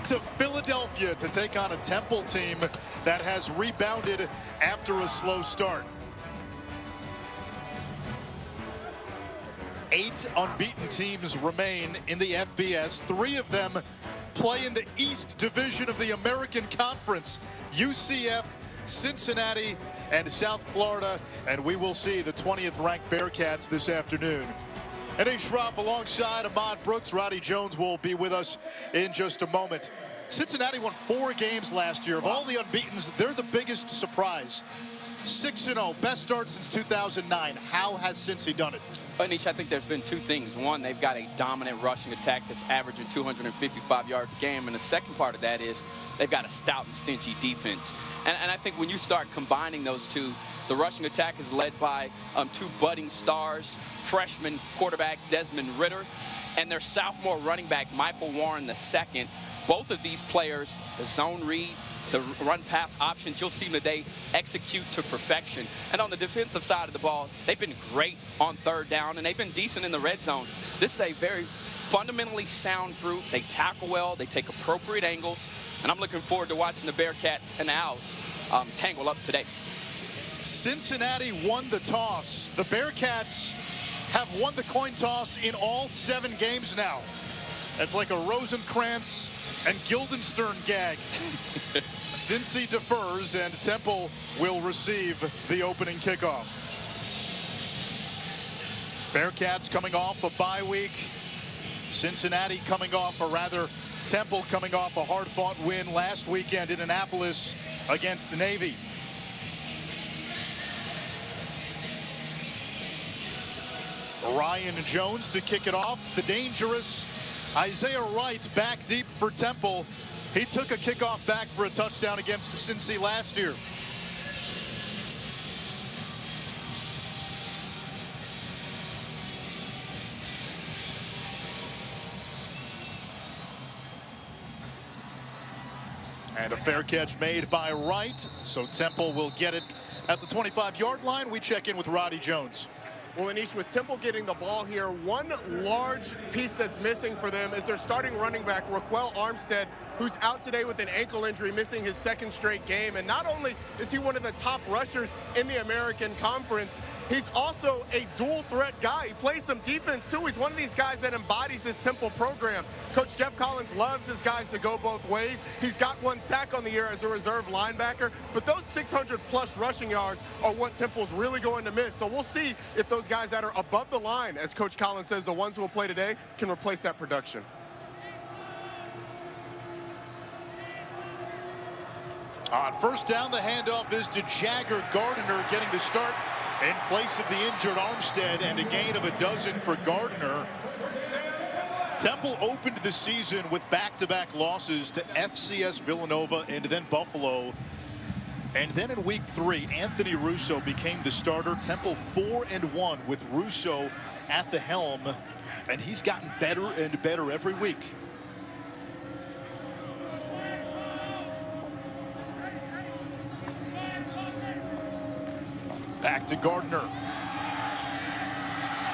to Philadelphia to take on a Temple team that has rebounded after a slow start. 8 unbeaten teams remain in the FBS. 3 of them play in the East Division of the American Conference. UCF, Cincinnati, and South Florida. And we will see the 20th ranked Bearcats this afternoon. And A. Schropp alongside Ahmad Brooks. Roddy Jones will be with us in just a moment. Cincinnati won 4 games last year. Of all the unbeatens, they're the biggest surprise. 6-0, best start since 2009. How has Cincy done it? Anish, I think there's been 2 things. One, they've got a dominant rushing attack that's averaging 255 yards a game. And the second part of that is they've got a stout and stingy defense. And I think when you start combining those two, the rushing attack is led by 2 budding stars, freshman quarterback Desmond Ritter, and their sophomore running back Michael Warren II. Both of these players, the zone read, the run-pass options, you'll see that they execute to perfection. And on the defensive side of the ball, they've been great on 3rd down, and they've been decent in the red zone. This is a very fundamentally sound group. They tackle well, they take appropriate angles, and I'm looking forward to watching the Bearcats and the Owls tangle up today. Cincinnati won the toss. The Bearcats have won the coin toss in all 7 games now. It's like a Rosencrantz and Guildenstern gag. Cincy defers, and Temple will receive the opening kickoff. Bearcats coming off a bye week. Cincinnati coming off, or rather, Temple coming off a hard-fought win last weekend in Annapolis against Navy. Ryan Jones to kick it off. The dangerous Isaiah Wright back deep for Temple. He took a kickoff back for a touchdown against Cincy last year. And a fair catch made by Wright, so Temple will get it at the 25-yard line. We check in with Roddy Jones. Well, Anish, with Temple getting the ball here, one large piece that's missing for them is their starting running back, Raquel Armstead, who's out today with an ankle injury, missing his 2nd straight game. And not only is he one of the top rushers in the American Conference, he's also a dual threat guy. He plays some defense, too. He's one of these guys that embodies this Temple program. Coach Jeff Collins loves his guys to go both ways. He's got 1 sack on the year as a reserve linebacker, but those 600-plus rushing yards are what Temple's really going to miss. So we'll see if those guys that are above the line, as Coach Collins says, the ones who will play today, can replace that production. On 1st down, the handoff is to Jagger Gardner, getting the start in place of the injured Armstead, and a gain of 12 for Gardner. Temple opened the season with back-to-back losses to FCS Villanova and then Buffalo. And then in week 3, Anthony Russo became the starter. Temple 4-1 with Russo at the helm, and he's gotten better and better every week. Back to Gardner.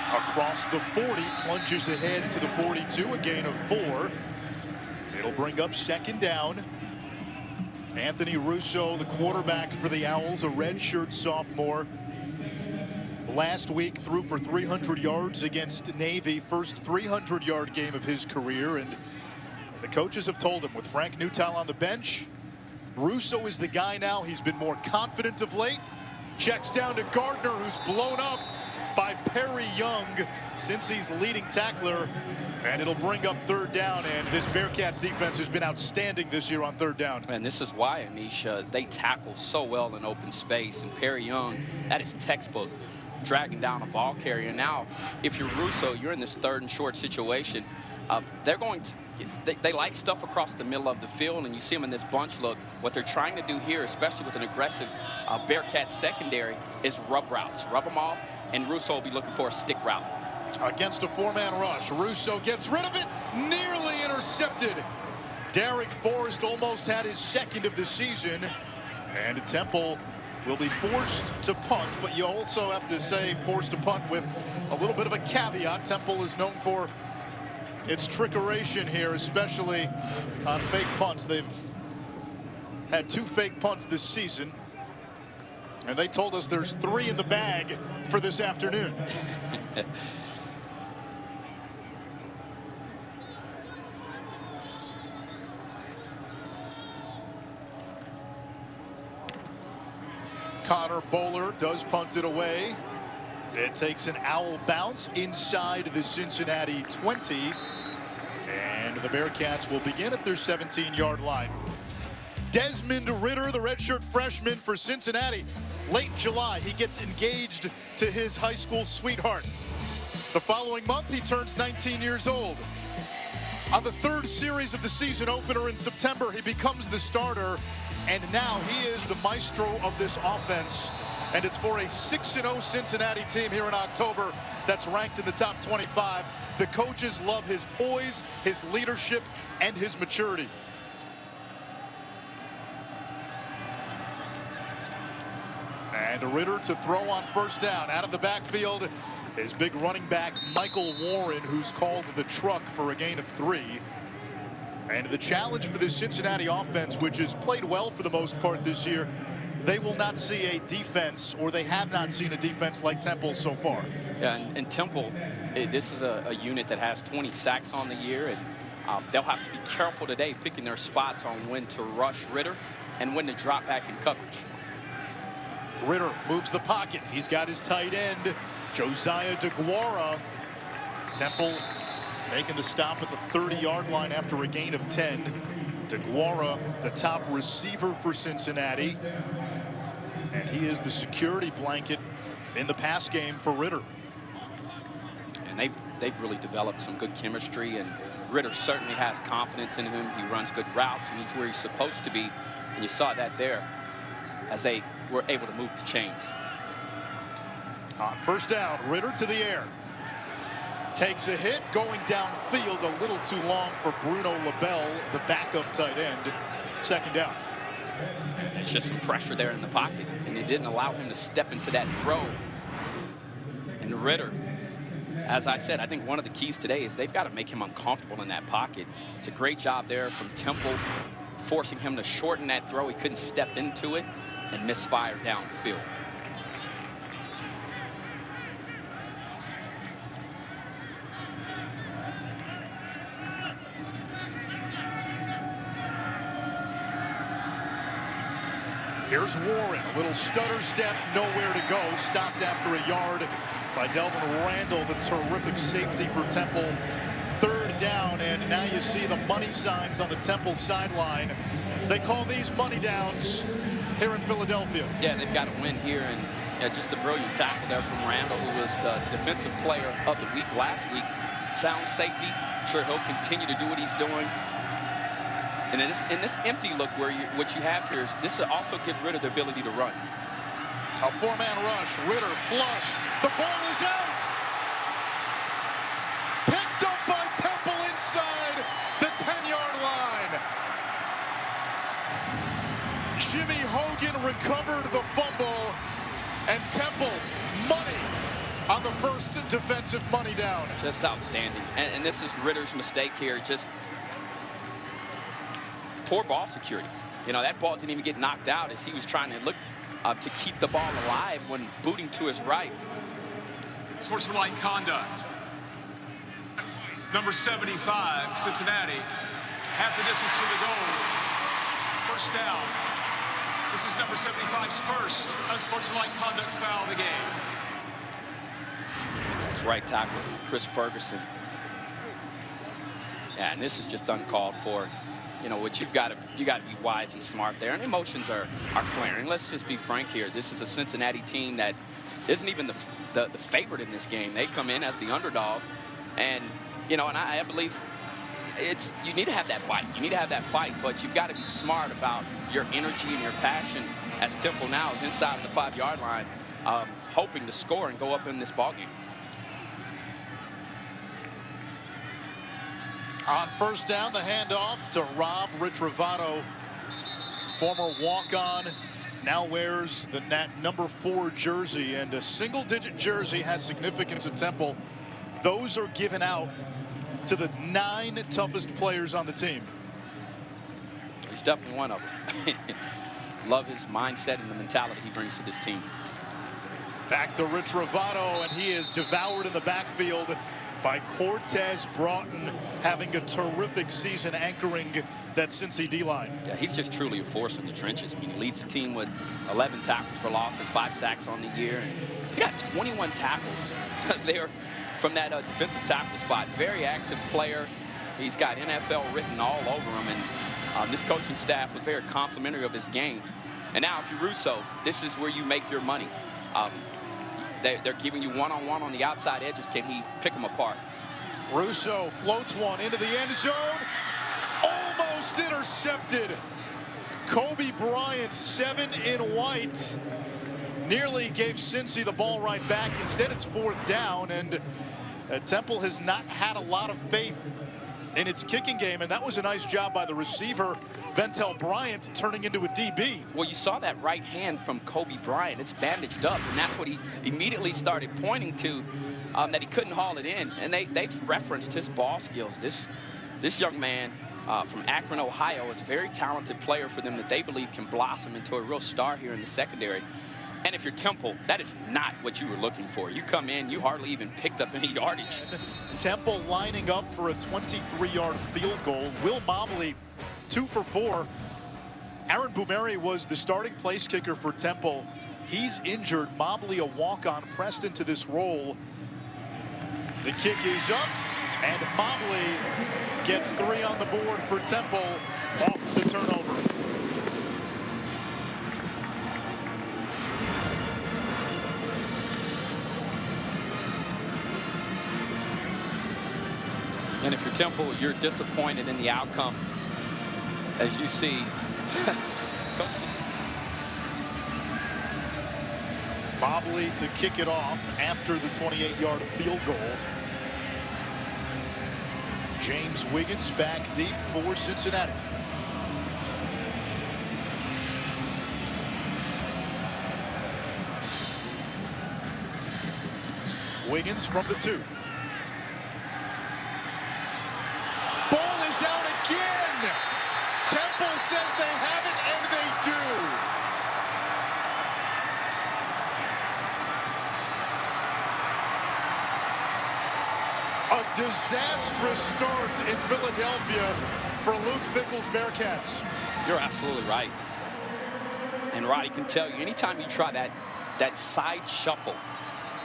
Across the 40, plunges ahead to the 42, a gain of 4. It'll bring up 2nd down. Anthony Russo, the quarterback for the Owls, a redshirt sophomore. Last week threw for 300 yards against Navy, first 300-yard game of his career. And the coaches have told him, with Frank Newtall on the bench, Russo is the guy now. He's been more confident of late. Checks down to Gardner, who's blown up by Perry Young, Cincy's leading tackler. And it'll bring up 3rd down, and this Bearcats defense has been outstanding this year on 3rd down. And this is why, Anish, they tackle so well in open space. And Perry Young, that is textbook, dragging down a ball carrier. Now, if you're Russo, you're in this 3rd and short situation. They're going to, they like stuff across the middle of the field, and you see them in this bunch look. What they're trying to do here, especially with an aggressive Bearcats secondary, is rub routes. Rub them off, and Russo will be looking for a stick route. Against a 4-man rush, Russo gets rid of it, nearly intercepted. Derek Forrest almost had his 2nd of the season, and Temple will be forced to punt, but you also have to say forced to punt with a little bit of a caveat. Temple is known for It's trickeration here, especially on fake punts. They've had 2 fake punts this season, and they told us there's 3 in the bag for this afternoon. Connor Bowler does punt it away. It takes an Owl bounce inside the Cincinnati 20. And the Bearcats will begin at their 17-yard line. Desmond Ridder, the redshirt freshman for Cincinnati. Late July, he gets engaged to his high school sweetheart. The following month, he turns 19 years old. On the 3rd series of the season opener in September, he becomes the starter. And now he is the maestro of this offense. And it's for a 6-0 Cincinnati team here in October that's ranked in the top 25. The coaches love his poise, his leadership, and his maturity. And Ridder to throw on first down. Out of the backfield, his big running back, Michael Warren, who's called the truck for a gain of 3. And the challenge for this Cincinnati offense, which has played well for the most part this year, they will not see a defense, or they have not seen a defense like Temple so far. Yeah, and Temple, this is a unit that has 20 sacks on the year, and they'll have to be careful today picking their spots on when to rush Ridder and when to drop back in coverage. Ridder moves the pocket. He's got his tight end, Josiah DeGuara. Temple making the stop at the 30-yard line after a gain of 10. DeGuara, the top receiver for Cincinnati. And he is the security blanket in the pass game for Ridder. And they've really developed some good chemistry, and Ridder certainly has confidence in him. He runs good routes, and he's where he's supposed to be. And you saw that there as they were able to move the chains. On first down, Ridder to the air. Takes a hit, going downfield a little too long for Bruno LaBelle, the backup tight end. 2nd down. It's just some pressure there in the pocket, and it didn't allow him to step into that throw. And Ridder, as I said, I think one of the keys today is they've got to make him uncomfortable in that pocket. It's a great job there from Temple, forcing him to shorten that throw. He couldn't step into it and misfire downfield. Here's Warren, a little stutter step, nowhere to go. Stopped after a yard by Delvin Randall, the terrific safety for Temple. 3rd down, and now you see the money signs on the Temple sideline. They call these money downs here in Philadelphia. Yeah, they've got to win here, and just a brilliant tackle there from Randall, who was the defensive player of the week last week. Sound safety. I'm sure he'll continue to do what he's doing. And in this empty look, what you have here is this also gives Ridder the ability to run. A 4-man rush. Ridder flush. The ball is out. Picked up by Temple inside the 10-yard line. Jimmy Hogan recovered the fumble, and Temple money on the first defensive money down. Just outstanding. And this is Ridder's mistake here. Just poor ball security. You know, that ball didn't even get knocked out as he was trying to look to keep the ball alive when booting to his right. Sportsmanlike conduct. Number 75, Cincinnati. Half the distance to the goal. First down. This is number 75's first unsportsmanlike conduct foul of the game. It's right tackle, Chris Ferguson. Yeah, and this is just uncalled for. You know what, you got to be wise and smart there, and emotions are flaring. Let's just be frank here. This is a Cincinnati team that isn't even the favorite in this game. They come in as the underdog, and you know, and I believe you need to have that bite. You need to have that fight, but you've got to be smart about your energy and your passion. As Temple now is inside the 5-yard line, hoping to score and go up in this ballgame. On first down, the handoff to Rob Ritrovato, former walk-on, now wears the number 4 jersey, and a single-digit jersey has significance at Temple. Those are given out to the 9 toughest players on the team. He's definitely one of them. Love his mindset and the mentality he brings to this team. Back to Rich Ravato, and he is devoured in the backfield by Cortez Broughton, having a terrific season anchoring that Cincy D-line. Yeah, he's just truly a force in the trenches. I mean, he leads the team with 11 tackles for losses, 5 sacks on the year, and he's got 21 tackles there from that defensive tackle spot. Very active player. He's got NFL written all over him, and this coaching staff was very complimentary of his game. And now, if you're Russo, this is where you make your money. They're giving you one-on-one on the outside edges. Can he pick them apart? Russo floats one into the end zone. Almost intercepted. Kobe Bryant, 7 in white. Nearly gave Cincy the ball right back. Instead, it's 4th down, and Temple has not had a lot of faith in its kicking game, and that was a nice job by the receiver, Ventel Bryant, turning into a DB. Well, you saw that right hand from Kobe Bryant. It's bandaged up, and that's what he immediately started pointing to, that he couldn't haul it in. And they've referenced his ball skills. This young man from Akron, Ohio, is a very talented player for them that they believe can blossom into a real star here in the secondary. And if you're Temple, that is not what you were looking for. You come in, you hardly even picked up any yardage. Temple lining up for a 23-yard field goal. Will Mobley, 2 for 4. Aaron Boumeri was the starting place kicker for Temple. He's injured. Mobley, a walk-on, pressed into this role. The kick is up, and Mobley gets 3 on the board for Temple off the turnover. And if you're Temple, you're disappointed in the outcome. As you see, Mobley to kick it off after the 28-yard field goal. James Wiggins back deep for Cincinnati. Wiggins from the 2. Ball is out again. Temple says they have it, and they do. A disastrous start in Philadelphia for Luke Fickell's Bearcats. You're absolutely right. And Roddy can tell you, anytime you try that side shuffle,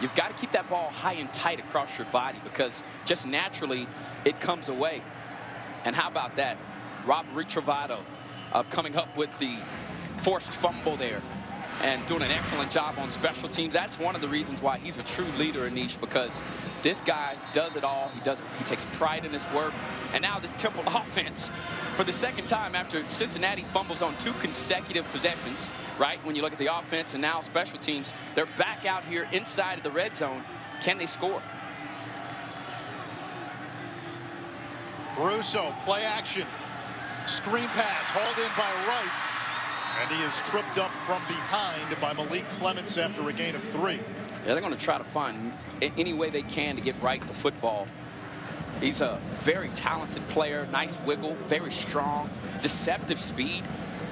you've got to keep that ball high and tight across your body, because just naturally it comes away. And how about that? Robert Trovato coming up with the forced fumble there and doing an excellent job on special teams. That's one of the reasons why he's a true leader in niche, because this guy does it all. He takes pride in his work. And now this Temple offense, for the second time after Cincinnati fumbles on 2 consecutive possessions, right? When you look at the offense and now special teams, they're back out here inside of the red zone. Can they score? Russo, play action. Screen pass, hauled in by Wright. And he is tripped up from behind by Malik Clements after a gain of 3. Yeah, they're going to try to find any way they can to get Wright the football. He's a very talented player, nice wiggle, very strong, deceptive speed,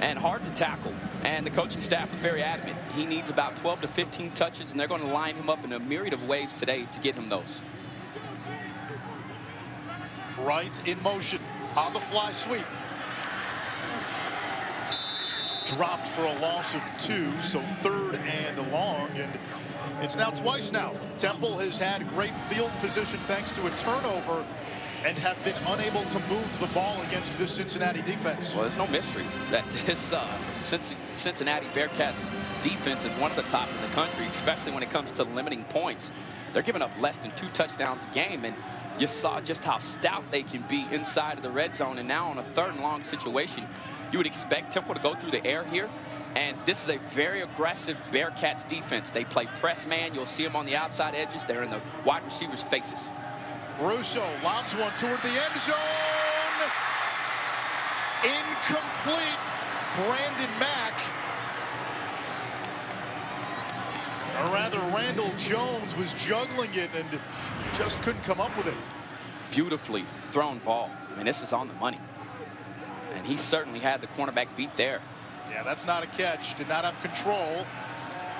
and hard to tackle. And the coaching staff is very adamant. He needs about 12 to 15 touches, and they're going to line him up in a myriad of ways today to get him those. Wright in motion on the fly sweep. Dropped for a loss of 2, so 3rd and long, and it's now twice now. Temple has had great field position thanks to a turnover and have been unable to move the ball against this Cincinnati defense. Well, there's no mystery that this Cincinnati Bearcats defense is one of the top in the country, especially when it comes to limiting points. They're giving up less than 2 touchdowns a game, and you saw just how stout they can be inside of the red zone. And now on a 3rd and long situation, you would expect Temple to go through the air here. And this is a very aggressive Bearcats defense. They play press man. You'll see them on the outside edges. They're in the wide receivers' faces. Russo lobs one toward the end zone. Incomplete. Brandon Mack. Or rather, Randall Jones was juggling it and just couldn't come up with it. beautifully thrown ball. I mean, this is on the money. And he certainly had the cornerback beat there. Yeah, that's not a catch. Did not have control.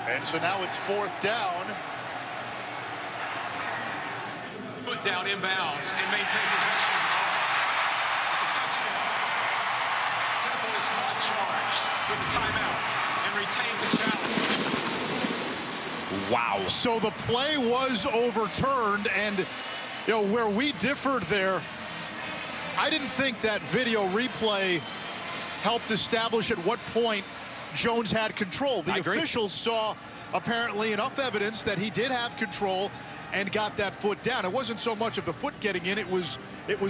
And so now it's 4th down. Foot down inbounds and maintain possession of the ball. It's a touchdown. Temple is not charged with a timeout and retains a challenge. Wow. So the play was overturned, and where we differed there, I didn't think that video replay helped establish at what point Jones had control. The officials saw apparently enough evidence that he did have control and got that foot down. It wasn't so much of the foot getting in, it was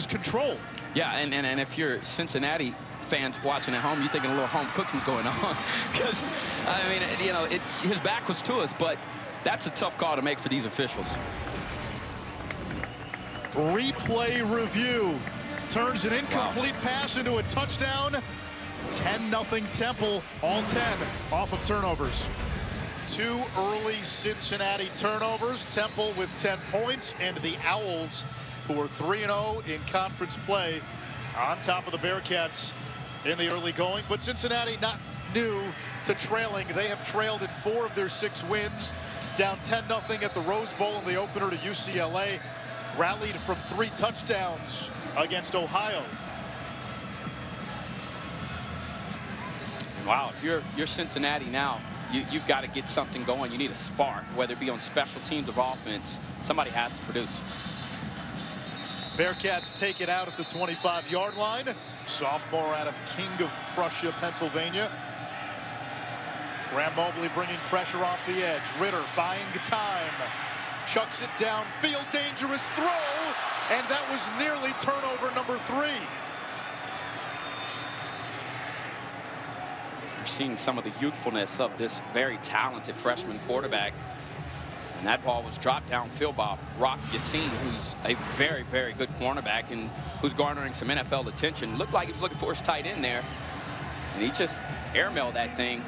control. Yeah, and if you're Cincinnati fans watching at home, you're thinking a little home cooking's going on. Because, I mean, his back was to us, but that's a tough call to make for these officials. Replay review turns an incomplete pass into a touchdown. 10-0 Temple, all 10 off of turnovers. 2 early Cincinnati turnovers. Temple with 10 points, and the Owls, who are 3-0 in conference play, on top of the Bearcats in the early going. But Cincinnati not new to trailing. They have trailed in 4 of their 6 wins, down 10-0 at the Rose Bowl in the opener to UCLA, rallied from 3 touchdowns against Ohio. Wow, if you're Cincinnati now, you've got to get something going. You need a spark, whether it be on special teams or offense. Somebody has to produce. Bearcats take it out at the 25-yard line. Sophomore out of King of Prussia, Pennsylvania. Graham Mobley bringing pressure off the edge. Ritter buying time. Chucks it downfield, dangerous throw, and that was nearly turnover number 3. You're seeing some of the youthfulness of this very talented freshman quarterback. And that ball was dropped downfield by Rock Yassin, who's a very, very good cornerback and who's garnering some NFL attention. Looked like he was looking for his tight end there. And he just airmailed that thing.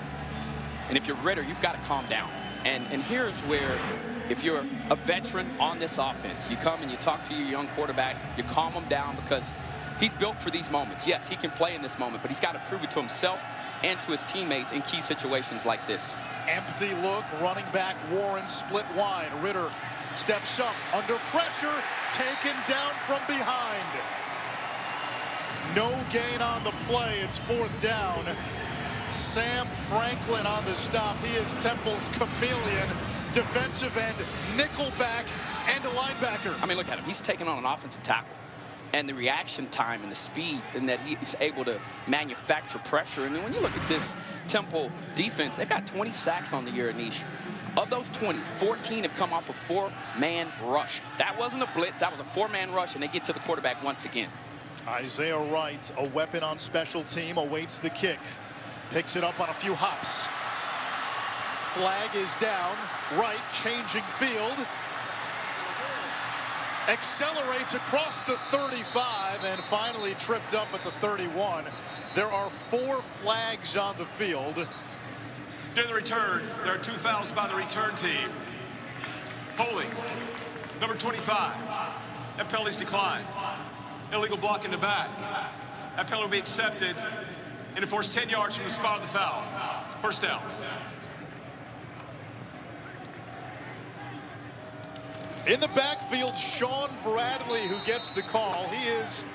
And if you're Ritter, you've got to calm down. And here's where, if you're a veteran on this offense, you come and you talk to your young quarterback, you calm him down because he's built for these moments. Yes, he can play in this moment, but he's got to prove it to himself and to his teammates in key situations like this. Empty look, running back Warren split wide. Ritter steps up under pressure, taken down from behind. No gain on the play. It's 4th down. Sam Franklin on the stop. He is Temple's chameleon, defensive end, nickelback, and a linebacker. I mean, look at him. He's taking on an offensive tackle. And the reaction time and the speed, and that he's able to manufacture pressure. And then when you look at this Temple defense, they've got 20 sacks on the year, Anish. Of those 20, 14 have come off a 4-man rush. That wasn't a blitz. That was a 4-man rush, and they get to the quarterback once again. Isaiah Wright, a weapon on special team, awaits the kick. Picks it up on a few hops. Flag is down. Wright changing field. Accelerates across the 35 and finally tripped up at the 31. There are 4 flags on the field. During the return, there are 2 fouls by the return team. Holding, number 25. That penalty's declined. Illegal block in the back. That penalty will be accepted and enforced 10 yards from the spot of the foul. First down. In the backfield, Sean Bradley, who gets the call. He is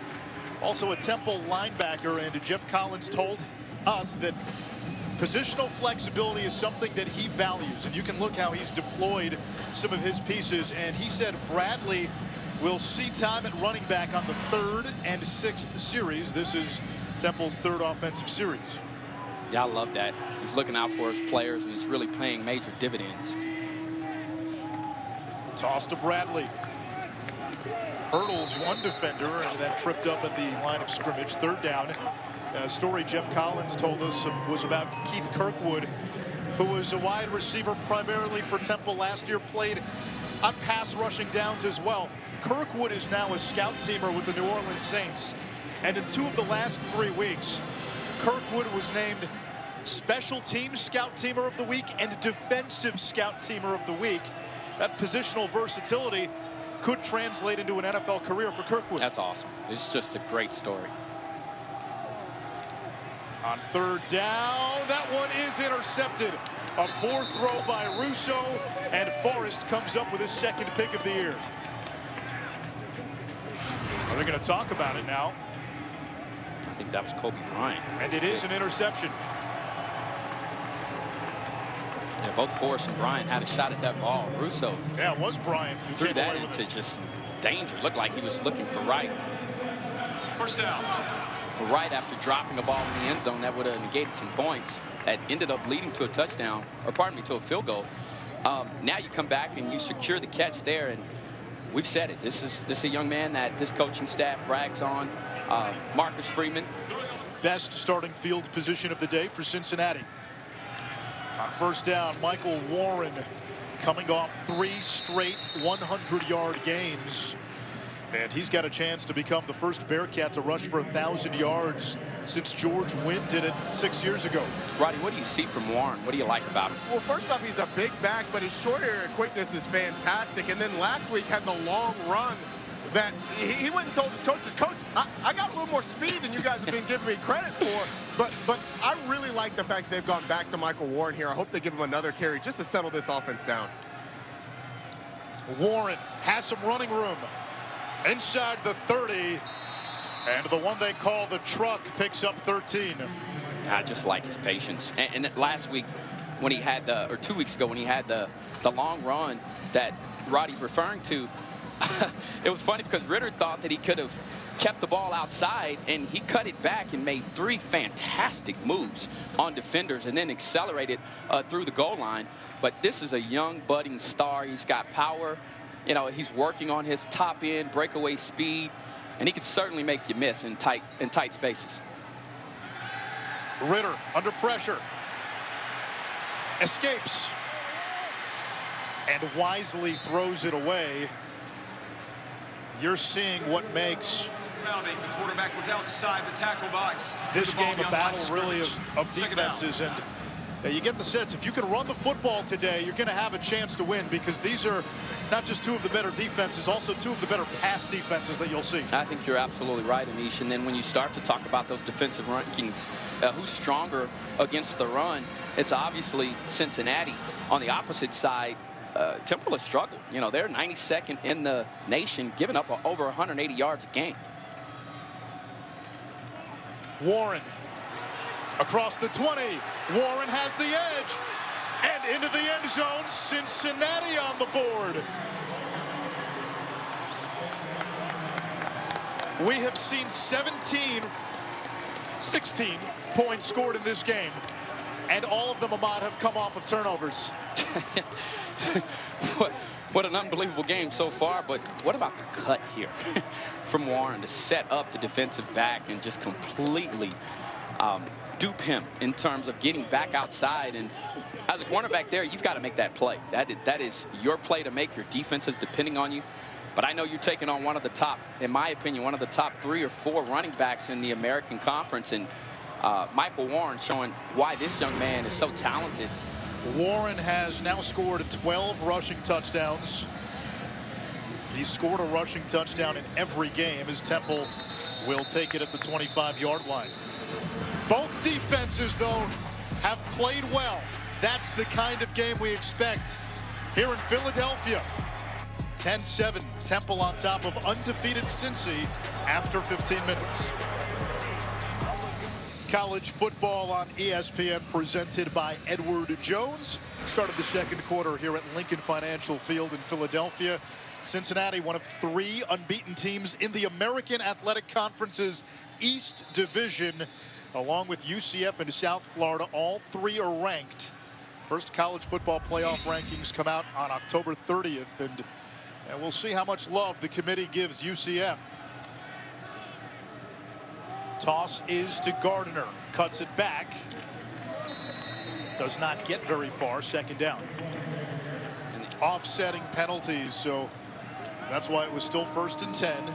also a Temple linebacker, and Jeff Collins told us that positional flexibility is something that he values, and you can look how he's deployed some of his pieces, and he said Bradley will see time at running back on the 3rd and 6th series. This is Temple's 3rd offensive series. Yeah, I love that. He's looking out for his players, and it's really paying major dividends. Toss to Bradley. Hurdles one defender and then tripped up at the line of scrimmage. 3rd down. A story Jeff Collins told us was about Keith Kirkwood, who was a wide receiver primarily for Temple last year, played on pass rushing downs as well. Kirkwood is now a scout teamer with the New Orleans Saints. And in 2 of the last 3 weeks, Kirkwood was named Special Teams Scout Teamer of the Week and Defensive Scout Teamer of the Week. That positional versatility could translate into an NFL career for Kirkwood. That's awesome. It's just a great story. On third down, that one is intercepted. A poor throw by Russo, and Forrest comes up with his second pick of the year. Are they going to talk about it now? I think that was Kobe Bryant. And it is an interception. Yeah, both Forrest and Bryant had a shot at that ball. Russo, Yeah, it was Bryant who threw came that away with into it. just danger. Looked like he was looking for Wright. First down. Right after dropping a ball in the end zone that would have negated some points that ended up leading to a touchdown, or pardon me, to a field goal. Now you come back and you secure the catch there, and we've said it. This is a young man that this coaching staff brags on. Marcus Freeman. Best starting field position of the day for Cincinnati. On first down, Michael Warren coming off 3 straight 100-yard games. And he's got a chance to become the first Bearcat to rush for 1,000 yards since George Wynn did it 6 years ago. Roddy, what do you see from Warren? What do you like about him? Well, first off, he's a big back, but his short area quickness is fantastic. And then last week had the long run that he went and told his coaches, Coach, I got a little more speed than you guys have been giving me credit for. But I really like the fact that they've gone back to Michael Warren here. I hope they give him another carry just to settle this offense down. Warren has some running room inside the 30. And the one they call the truck picks up 13. I just like his patience. And last week when he had or 2 weeks ago when he had the long run that Roddy's referring to, it was funny because Ritter thought that he could have kept the ball outside, and he cut it back and made 3 fantastic moves on defenders and then accelerated through the goal line. But this is a young budding star. He's got power. You know, he's working on his top end breakaway speed, and he could certainly make you miss in tight spaces. Ritter under pressure. Escapes. And wisely throws it away. You're seeing what makes The quarterback was outside the tackle box. this The ball game a beyond the line battle really of Second down. defenses. And you get the sense if you can run the football today, you're going to have a chance to win, because these are not just 2 of the better defenses, also 2 of the better pass defenses that you'll see. I think you're absolutely right, Anish. And then when you start to talk about those defensive rankings, who's stronger against the run, it's obviously Cincinnati. On the opposite side, Temple has struggled. You know, they're 92nd in the nation, giving up over 180 yards a game. Warren across the 20. Warren has the edge and into the end zone. Cincinnati on the board. We have seen 16 points scored in this game, and all of them, Ahmad, have come off of turnovers. What an unbelievable game so far, but what about the cut here from Warren to set up the defensive back and just completely dupe him in terms of getting back outside? And as a cornerback there, you've got to make that play. That is your play to make. Your defense is depending on you. But I know you're taking on one of the top, in my opinion, one of the top 3 or 4 running backs in the American Conference. And Michael Warren showing why this young man is so talented. Warren has now scored 12 rushing touchdowns. He's scored a rushing touchdown in every game, as Temple will take it at the 25-yard line. Both defenses, though, have played well. That's the kind of game we expect here in Philadelphia. 10-7, Temple on top of undefeated Cincy after 15 minutes. College football on ESPN, presented by Edward Jones. Start of the second quarter here at Lincoln Financial Field in Philadelphia. Cincinnati, one of 3 unbeaten teams in the American Athletic Conference's East Division, along with UCF and South Florida. All 3 are ranked. First college football playoff rankings come out on October 30th, and we'll see how much love the committee gives UCF. Toss is to Gardner. Cuts it back. Does not get very far. Second down. And the offsetting penalties, so that's why it was still 1st and 10.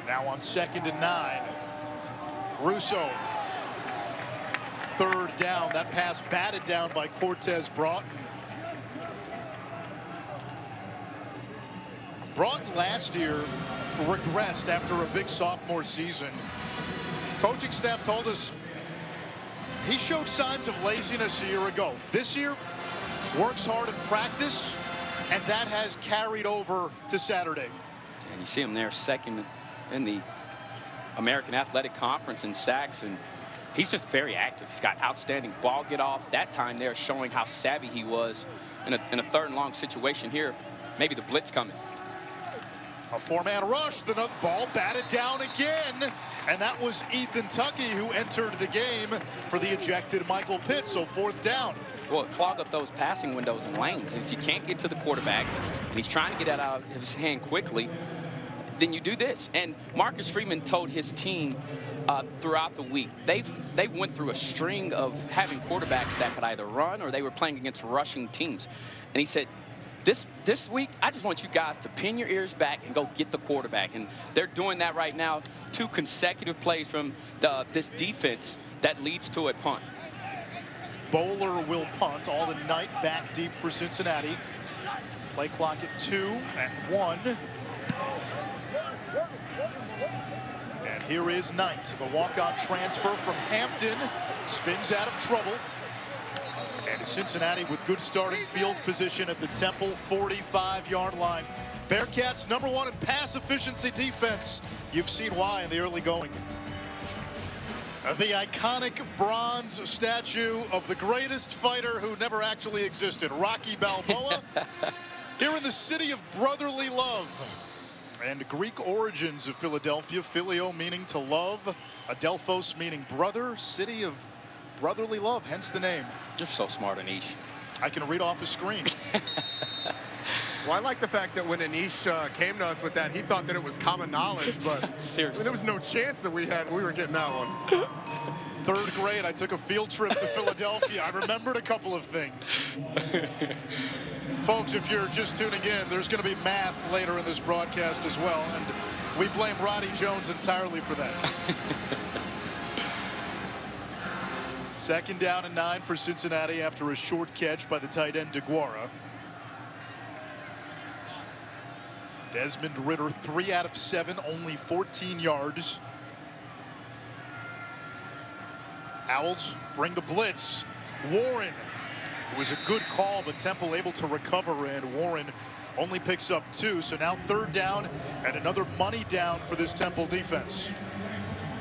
Now on 2nd and 9. Russo. 3rd down. That pass batted down by Cortez Broughton. Broughton last year regressed after a big sophomore season. Coaching staff told us he showed signs of laziness a year ago. This year, works hard in practice, and that has carried over to Saturday. And you see him there second in the American Athletic Conference in sacks, and he's just very active. He's got outstanding ball get off. That time there showing how savvy he was in a third and long situation here. Maybe the blitz coming. A four-man rush, the ball batted down again, and that was Ethan Tuckey who entered the game for the ejected Michael Pitt, so fourth down. Well, clog up those passing windows and lanes. And if you can't get to the quarterback, and he's trying to get that out of his hand quickly, then you do this. And Marcus Freeman told his team throughout the week, they went through a string of having quarterbacks that could either run or they were playing against rushing teams. And he said, this week, I just want you guys to pin your ears back and go get the quarterback. And they're doing that right now. 2 consecutive plays from this defense that leads to a punt. Bowler will punt. Alden Knight back deep for Cincinnati. Play clock at 2 and 1. And here is Knight, the walk-on transfer from Hampton, spins out of trouble. And Cincinnati with good starting field position at the Temple 45-yard line. Bearcats #1 in pass efficiency defense. You've seen why in the early going. The iconic bronze statue of the greatest fighter who never actually existed, Rocky Balboa, here in the city of brotherly love. And Greek origins of Philadelphia, Phileo meaning to love, Adelphos meaning brother, city of brotherly love, hence the name. You're so smart, Anish. I can read off a screen. Well, I like the fact that when Anish came to us with that, he thought that it was common knowledge, but seriously, there was no chance that we were getting that one. 3rd grade, I took a field trip to Philadelphia. I remembered a couple of things. Folks, if you're just tuning in, there's going to be math later in this broadcast as well, and we blame Roddy Jones entirely for that. 2nd down and 9 for Cincinnati after a short catch by the tight end DeGuara. Desmond Ridder, 3 out of 7, only 14 yards. Owls bring the blitz. Warren. It was a good call, but Temple able to recover, and Warren only picks up 2. So now 3rd down and another money down for this Temple defense.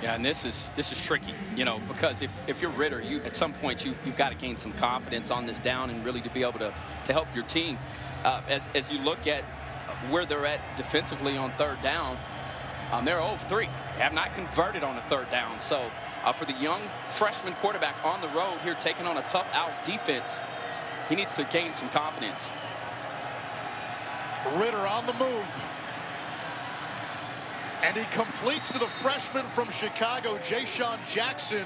Yeah, and this is tricky, you know, because if you're Ridder, at some point you've got to gain some confidence on this down and really to be able to help your team. As you look at where they're at defensively on 3rd down, they're 0 of 3. They have not converted on a 3rd down. So for the young freshman quarterback on the road here taking on a tough Owls defense, he needs to gain some confidence. Ridder on the move. And he completes to the freshman from Chicago, Ja'Shawn Jackson,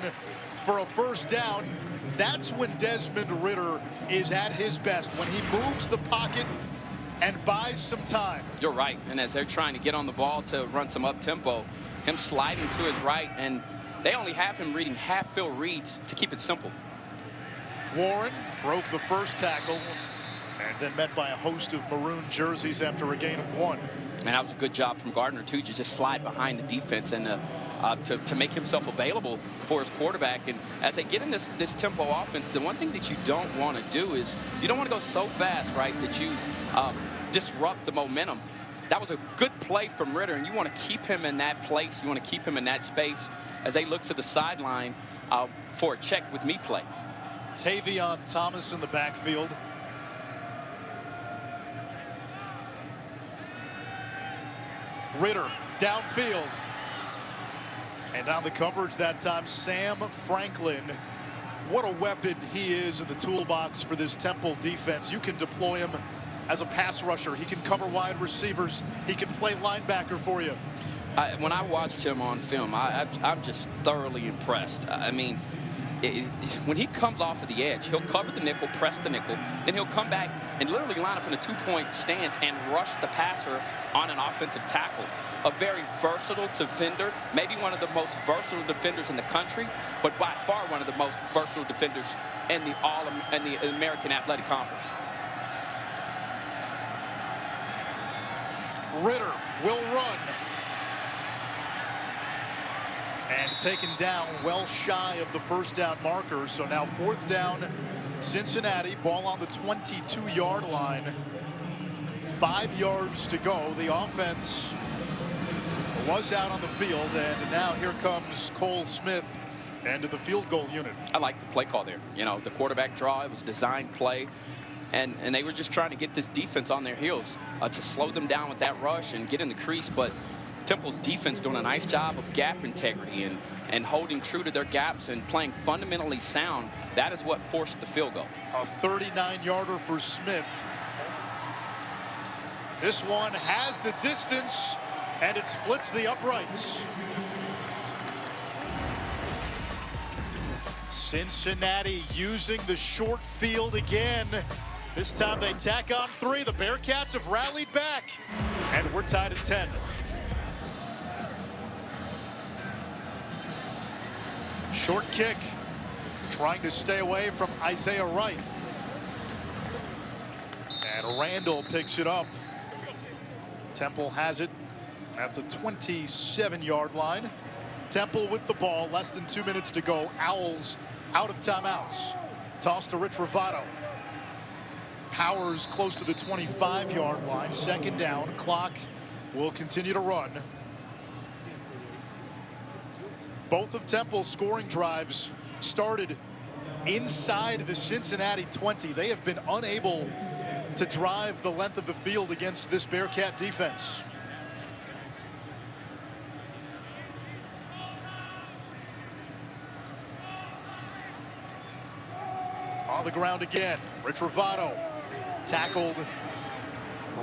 for a 1st down. That's when Desmond Ridder is at his best, when he moves the pocket and buys some time. You're right. And as they're trying to get on the ball to run some up-tempo, him sliding to his right, and they only have him reading half-field reads to keep it simple. Warren broke the 1st tackle and then met by a host of maroon jerseys after a gain of 1. And that was a good job from Gardner, too, to just slide behind the defense and to make himself available for his quarterback. And as they get in this tempo offense, the one thing that you don't want to do is you don't want to go so fast, right, that you disrupt the momentum. That was a good play from Ridder, and you want to keep him in that place. You want to keep him in that space as they look to the sideline for a check with me play. Tavion Thomas in the backfield. Ridder downfield. And on the coverage that time, Sam Franklin. What a weapon he is in the toolbox for this Temple defense. You can deploy him as a pass rusher. He can cover wide receivers. He can play linebacker for you. When I watched him on film, I'm just thoroughly impressed. I mean, when he comes off of the edge, he'll cover the nickel, press the nickel, then he'll come back and literally line up in a 2-point stance and rush the passer on an offensive tackle. A very versatile defender, maybe one of the most versatile defenders in the country, but by far one of the most versatile defenders in the American Athletic Conference. Ritter will run. And taken down well shy of the first down marker. So now 4th down, Cincinnati. Ball on the 22-yard line. 5 yards to go. The offense was out on the field, and now here comes Cole Smith into the field goal unit. I like the play call there. You know, the quarterback draw, it was a designed play, and they were just trying to get this defense on their heels to slow them down with that rush and get in the crease. But Temple's defense doing a nice job of gap integrity and holding true to their gaps and playing fundamentally sound. That is what forced the field goal. A 39-yarder for Smith. This one has the distance, and it splits the uprights. Cincinnati using the short field again. This time they tack on 3. The Bearcats have rallied back, and we're tied at 10. Short kick, trying to stay away from Isaiah Wright. And Randall picks it up. Temple has it at the 27-yard line. Temple with the ball, less than 2 minutes to go. Owls out of timeouts. Toss to Rich Ravato. Powers close to the 25-yard line. 2nd down. Clock will continue to run. Both of Temple's scoring drives started inside the Cincinnati 20. They have been unable to drive the length of the field against this Bearcat defense. On the ground again, Rich Ravato tackled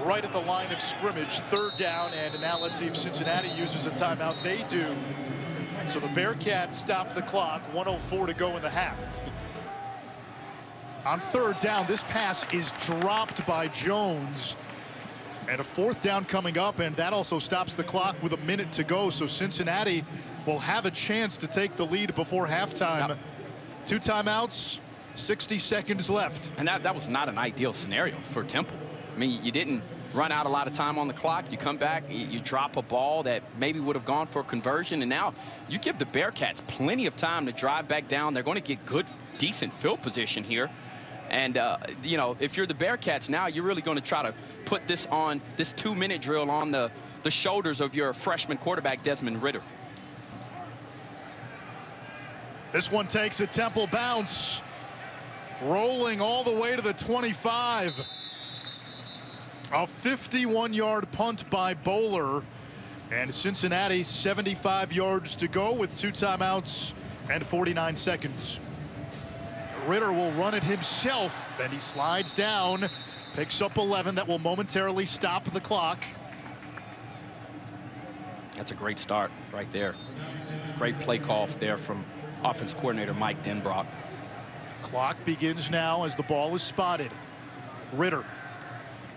right at the line of scrimmage. 3rd down, and now let's see if Cincinnati uses a timeout. They do. So the Bearcats stop the clock. 1:04 to go in the half. On 3rd down, this pass is dropped by Jones. And a 4th down coming up, and that also stops the clock with a minute to go. So Cincinnati will have a chance to take the lead before halftime. Yep. 2 timeouts, 60 seconds left. And that was not an ideal scenario for Temple. I mean, you didn't run out a lot of time on the clock. You come back, you drop a ball that maybe would have gone for a conversion, and now you give the Bearcats plenty of time to drive back down. They're going to get good, decent field position here. And, you know, if you're the Bearcats now, you're really going to try to put this 2-minute drill on the shoulders of your freshman quarterback, Desmond Ritter. This one takes a Temple bounce, rolling all the way to the 25. A 51-yard punt by Bowler. And Cincinnati 75 yards to go with 2 timeouts and 49 seconds. Ritter will run it himself, and he slides down, picks up 11. That will momentarily stop the clock. That's a great start right there. Great play call there from offense coordinator Mike Denbrock. Clock begins now as the ball is spotted. Ritter.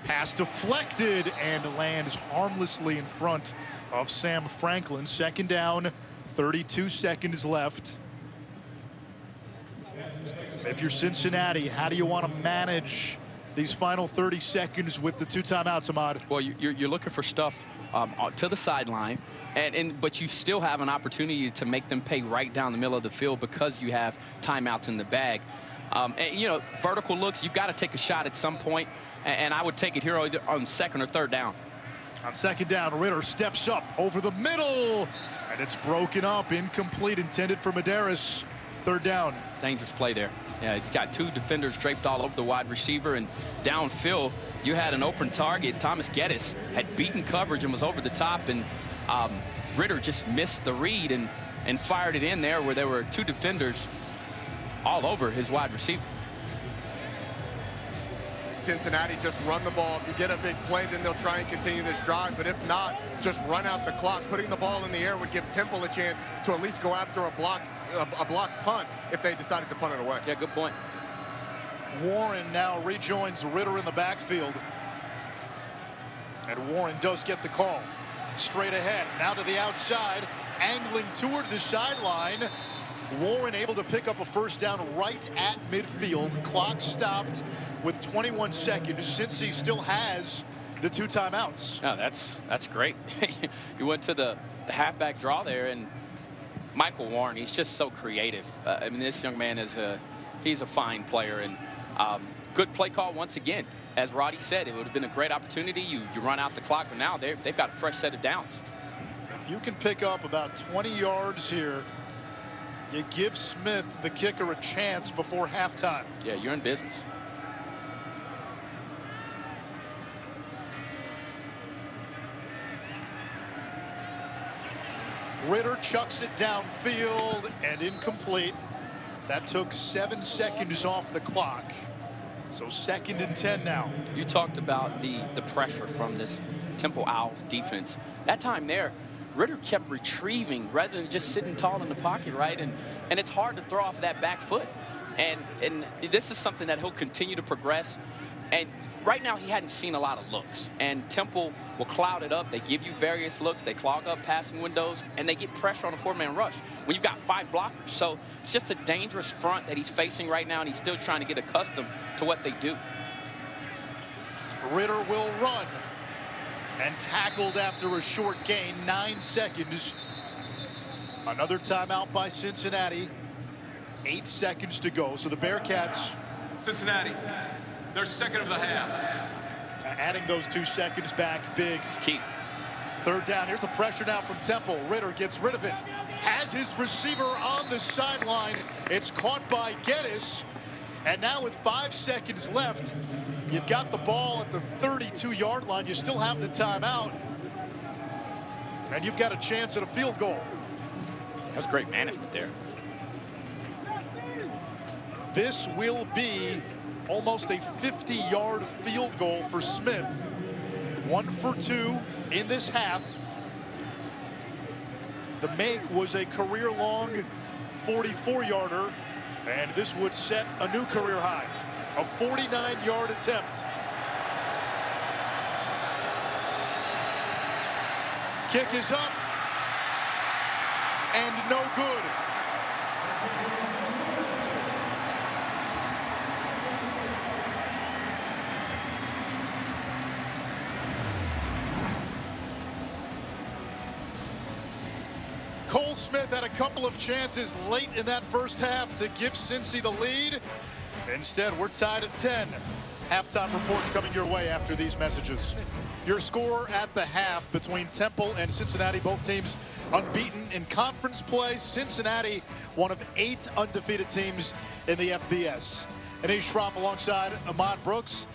Pass deflected and lands harmlessly in front of Sam Franklin. 2nd down, 32 seconds left. If you're Cincinnati, how do you want to manage these final 30 seconds with the 2 timeouts, Ahmad? Well, you're looking for stuff to the sideline, but you still have an opportunity to make them pay right down the middle of the field because you have timeouts in the bag. And, you know, vertical looks, you've got to take a shot at some point, and I would take it here either on 2nd or 3rd down. On 2nd down, Ritter steps up over the middle, and it's broken up, incomplete, intended for Medeiros. 3rd down. Dangerous play there. Yeah, it's got 2 defenders draped all over the wide receiver, and downfield, you had an open target. Thomas Geddes had beaten coverage and was over the top, and Ritter just missed the read and fired it in there where there were 2 defenders all over his wide receiver. Cincinnati just run the ball. If you get a big play, then they'll try and continue this drive. But if not, just run out the clock. Putting the ball in the air would give Temple a chance to at least go after a blocked punt if they decided to punt it away. Yeah, good point. Warren now rejoins Ritter in the backfield. And Warren does get the call. Straight ahead, now to the outside, angling toward the sideline. Warren able to pick up a 1st down right at midfield. Clock stopped with 21 seconds. Cincy still has the 2 timeouts. No, that's great. You went to the halfback draw there, and Michael Warren, he's just so creative. I mean, this young man he's a fine player, and good play call once again. As Roddy said, it would have been a great opportunity. You run out the clock, but now they've got a fresh set of downs. If you can pick up about 20 yards here, you give Smith, the kicker, a chance before halftime. Yeah, you're in business. Ritter chucks it downfield and incomplete. That took 7 seconds off the clock. So 2nd and 10 now. You talked about the pressure from this Temple Owls defense. That time there, Ritter kept retrieving rather than just sitting tall in the pocket, right? And it's hard to throw off that back foot. And this is something that he'll continue to progress. And right now he hadn't seen a lot of looks. And Temple will cloud it up. They give you various looks. They clog up passing windows. And they get pressure on a 4-man rush when you've got 5 blockers. So it's just a dangerous front that he's facing right now. And he's still trying to get accustomed to what they do. Ritter will run. And tackled after a short gain, 9 seconds. Another timeout by Cincinnati. 8 seconds to go. So the Bearcats. Cincinnati, their 2nd of the half. Adding those 2 seconds back, big. It's key. 3rd down. Here's the pressure now from Temple. Ritter gets rid of it. Has his receiver on the sideline. It's caught by Geddes. And now with 5 seconds left, you've got the ball at the 32-yard line. You still have the timeout. And you've got a chance at a field goal. That's great management there. This will be almost a 50-yard field goal for Smith. 1 for 2 in this half. The make was a career-long 44-yarder. And this would set a new career high. A 49-yard attempt. Kick is up. And no good. Cole Smith had a couple of chances late in that first half to give Cincy the lead. Instead, we're tied at 10. Halftime report coming your way after these messages. Your score at the half between Temple and Cincinnati, both teams unbeaten in conference play. Cincinnati, one of 8 undefeated teams in the FBS. Anish Shroff alongside Ahmad Brooks.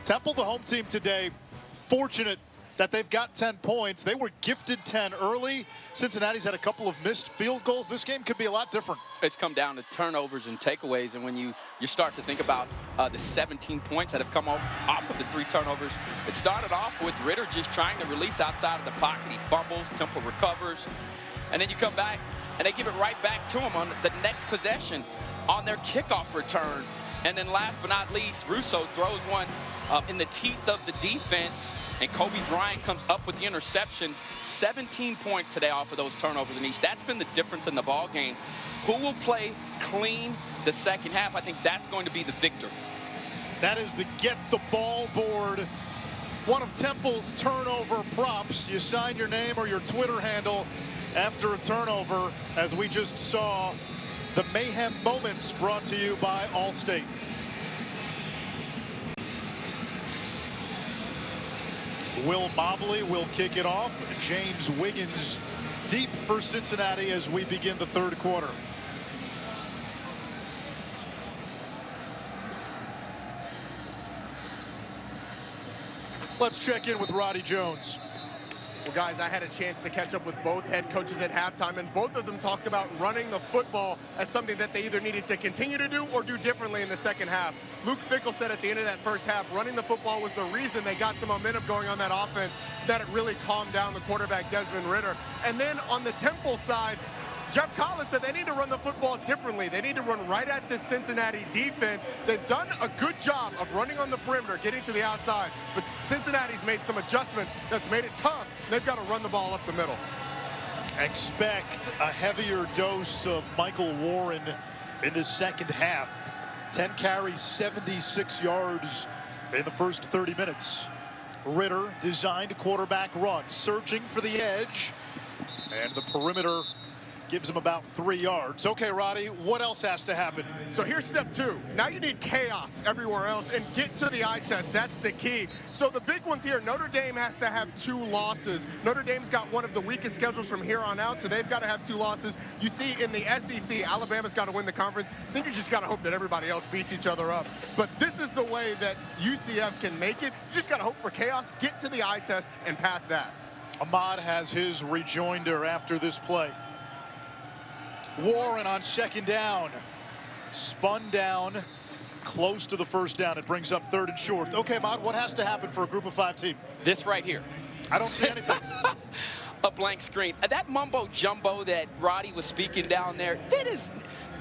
Temple, the home team today, fortunate that they've got 10 points. They were gifted 10 early. Cincinnati's had a couple of missed field goals. This game could be a lot different. It's come down to turnovers and takeaways, and when you start to think about the 17 points that have come off of the 3 turnovers, it started off with Ritter just trying to release outside of the pocket. He fumbles, Temple recovers, and then you come back and they give it right back to him on the next possession on their kickoff return. And then last but not least, Russo throws one in the teeth of the defense, and Kobe Bryant comes up with the interception. 17 points today off of those turnovers, and that's been the difference in the ball game. Who will play clean the second half? I think that's going to be the victor. That is the get the ball board. One of Temple's turnover props. You sign your name or your Twitter handle after a turnover, as we just saw the Mayhem Moments brought to you by Allstate. Will Mobley will kick it off. James Wiggins deep for Cincinnati as we begin the 3rd quarter. Let's check in with Roddy Jones. Well, guys, I had a chance to catch up with both head coaches at halftime, and both of them talked about running the football as something that they either needed to continue to do or do differently in the second half. Luke Fickell said at the end of that first half, running the football was the reason they got some momentum going on that offense, that it really calmed down the quarterback, Desmond Ritter. And then on the Temple side, Jeff Collins said they need to run the football differently. They need to run right at the Cincinnati defense. They've done a good job of running on the perimeter, getting to the outside, but Cincinnati's made some adjustments that's made it tough. They've got to run the ball up the middle. Expect a heavier dose of Michael Warren in the second half. 10 carries, 76 yards in the first 30 minutes. Ritter designed quarterback run, searching for the edge, and the perimeter gives him about 3 yards. Okay, Roddy, what else has to happen? So here's step 2. Now you need chaos everywhere else and get to the eye test. That's the key. So the big ones here, Notre Dame has to have 2 losses. Notre Dame's got one of the weakest schedules from here on out, so they've got to have 2 losses. You see in the SEC, Alabama's got to win the conference. Then you just got to hope that everybody else beats each other up. But this is the way that UCF can make it. You just got to hope for chaos, get to the eye test, and pass that. Ahmad has his rejoinder after this play. Warren on second down. Spun down close to the first down. It brings up 3rd and short. Okay, Ahmad, what has to happen for a group of 5 team? This right here. I don't see anything. A blank screen. That mumbo jumbo that Roddy was speaking down there,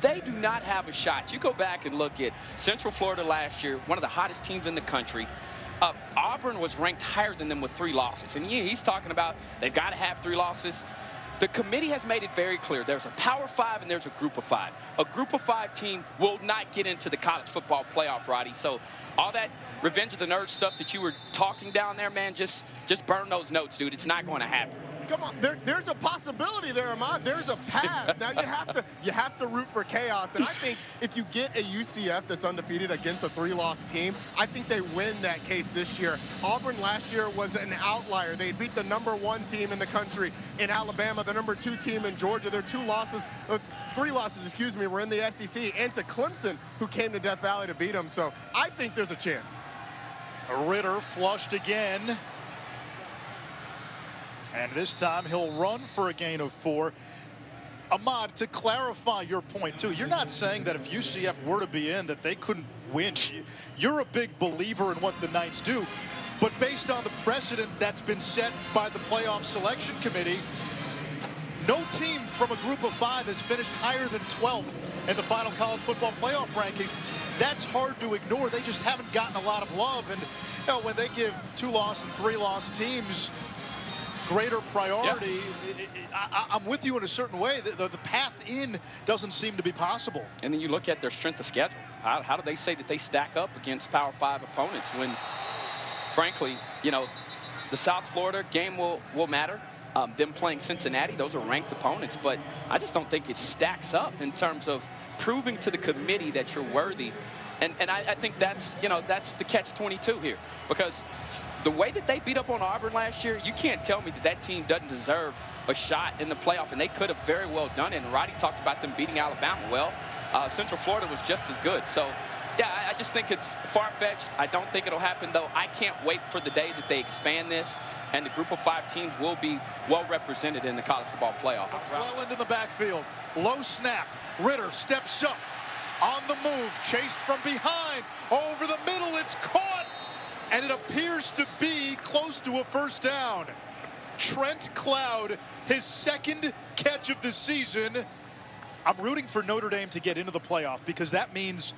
they do not have a shot. You go back and look at Central Florida last year, one of the hottest teams in the country. Auburn was ranked higher than them with 3 losses. And he's talking about they've got to have 3 losses. The committee has made it very clear. There's a Power 5 and there's a Group of 5. A Group of 5 team will not get into the college football playoff, Roddy. So all that Revenge of the Nerds stuff that you were talking down there, man, just burn those notes, dude. It's not going to happen. Come on, there's a possibility there, Ahmad. There's a path. Now you have to root for chaos. And I think if you get a UCF that's undefeated against a 3-loss team, I think they win that case this year. Auburn last year was an outlier. They beat the #1 team in the country in Alabama, the #2 team in Georgia. Their 3 losses, were in the SEC, and to Clemson, who came to Death Valley to beat them. So I think there's a chance. Ritter flushed again. And this time he'll run for a gain of 4. Ahmad, to clarify your point, too, you're not saying that if UCF were to be in that they couldn't win. You're a big believer in what the Knights do. But based on the precedent that's been set by the playoff selection committee, no team from a group of 5 has finished higher than 12th in the final college football playoff rankings. That's hard to ignore. They just haven't gotten a lot of love. And when they give 2-loss and 3-loss teams greater priority, I'm with you in a certain way. The path in doesn't seem to be possible. And then you look at their strength of schedule. How do they say that they stack up against Power 5 opponents when, frankly, the South Florida game will matter. Them playing Cincinnati, those are ranked opponents. But I just don't think it stacks up in terms of proving to the committee that you're worthy. And I think that's the catch-22 here, because the way that they beat up on Auburn last year, you can't tell me that team doesn't deserve a shot in the playoff, and they could have very well done it. And Roddy talked about them beating Alabama. Well, Central Florida was just as good. So, yeah, I just think it's far-fetched. I don't think it'll happen, though. I can't wait for the day that they expand this, and the group of 5 teams will be well represented in the college football playoff. McClelland in the backfield. Low snap. Ritter steps up. On the move, chased from behind, over the middle, it's caught, and it appears to be close to a first down. Trent Cloud, his 2nd catch of the season. I'm rooting for Notre Dame to get into the playoff, because that means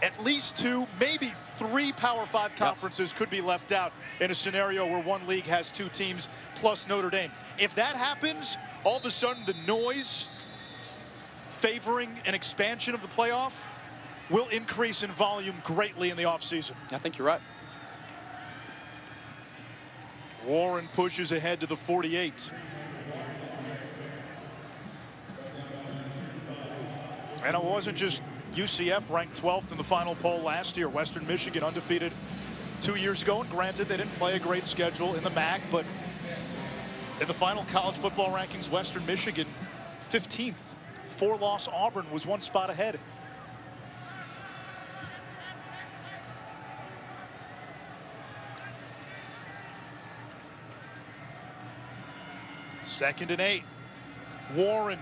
at least 2, maybe 3 Power 5 conferences could be left out in a scenario where one league has 2 teams plus Notre Dame. If that happens, all of a sudden the noise favoring an expansion of the playoff will increase in volume greatly in the offseason. I think you're right. Warren pushes ahead to the 48. And it wasn't just UCF ranked 12th in the final poll last year. Western Michigan undefeated 2 years ago. And granted, they didn't play a great schedule in the MAC, but in the final college football rankings, Western Michigan 15th. 4-loss Auburn was 1 spot ahead. Second and 8. Warren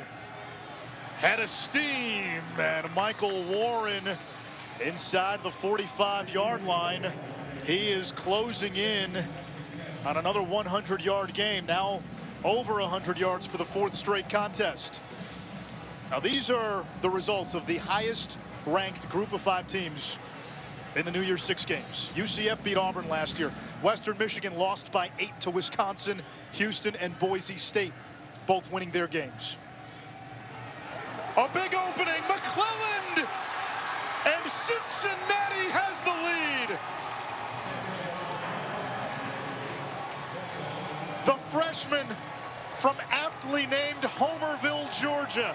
had a steam, and Michael Warren inside the 45-yard line. He is closing in on another 100-yard game. Now over 100 yards for the 4th straight contest. Now, these are the results of the highest-ranked group of 5 teams in the New Year's 6 games. UCF beat Auburn last year. Western Michigan lost by 8 to Wisconsin, Houston, and Boise State, both winning their games. A big opening, McClelland, and Cincinnati has the lead. freshman from aptly named Homerville, Georgia.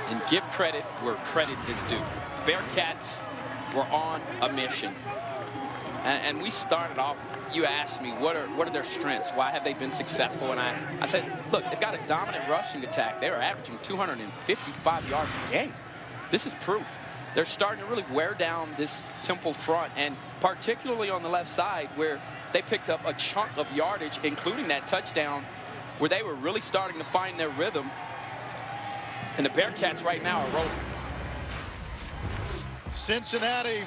And give credit where credit is due. The Bearcats were on a mission. And we started off, you asked me, what are their strengths? Why have they been successful? And I said, look, they've got a dominant rushing attack. They are averaging 255 yards a game. This is proof. They're starting to really wear down this Temple front, and particularly on the left side where they picked up a chunk of yardage, including that touchdown, where they were really starting to find their rhythm. And the Bearcats right now are rolling. Cincinnati,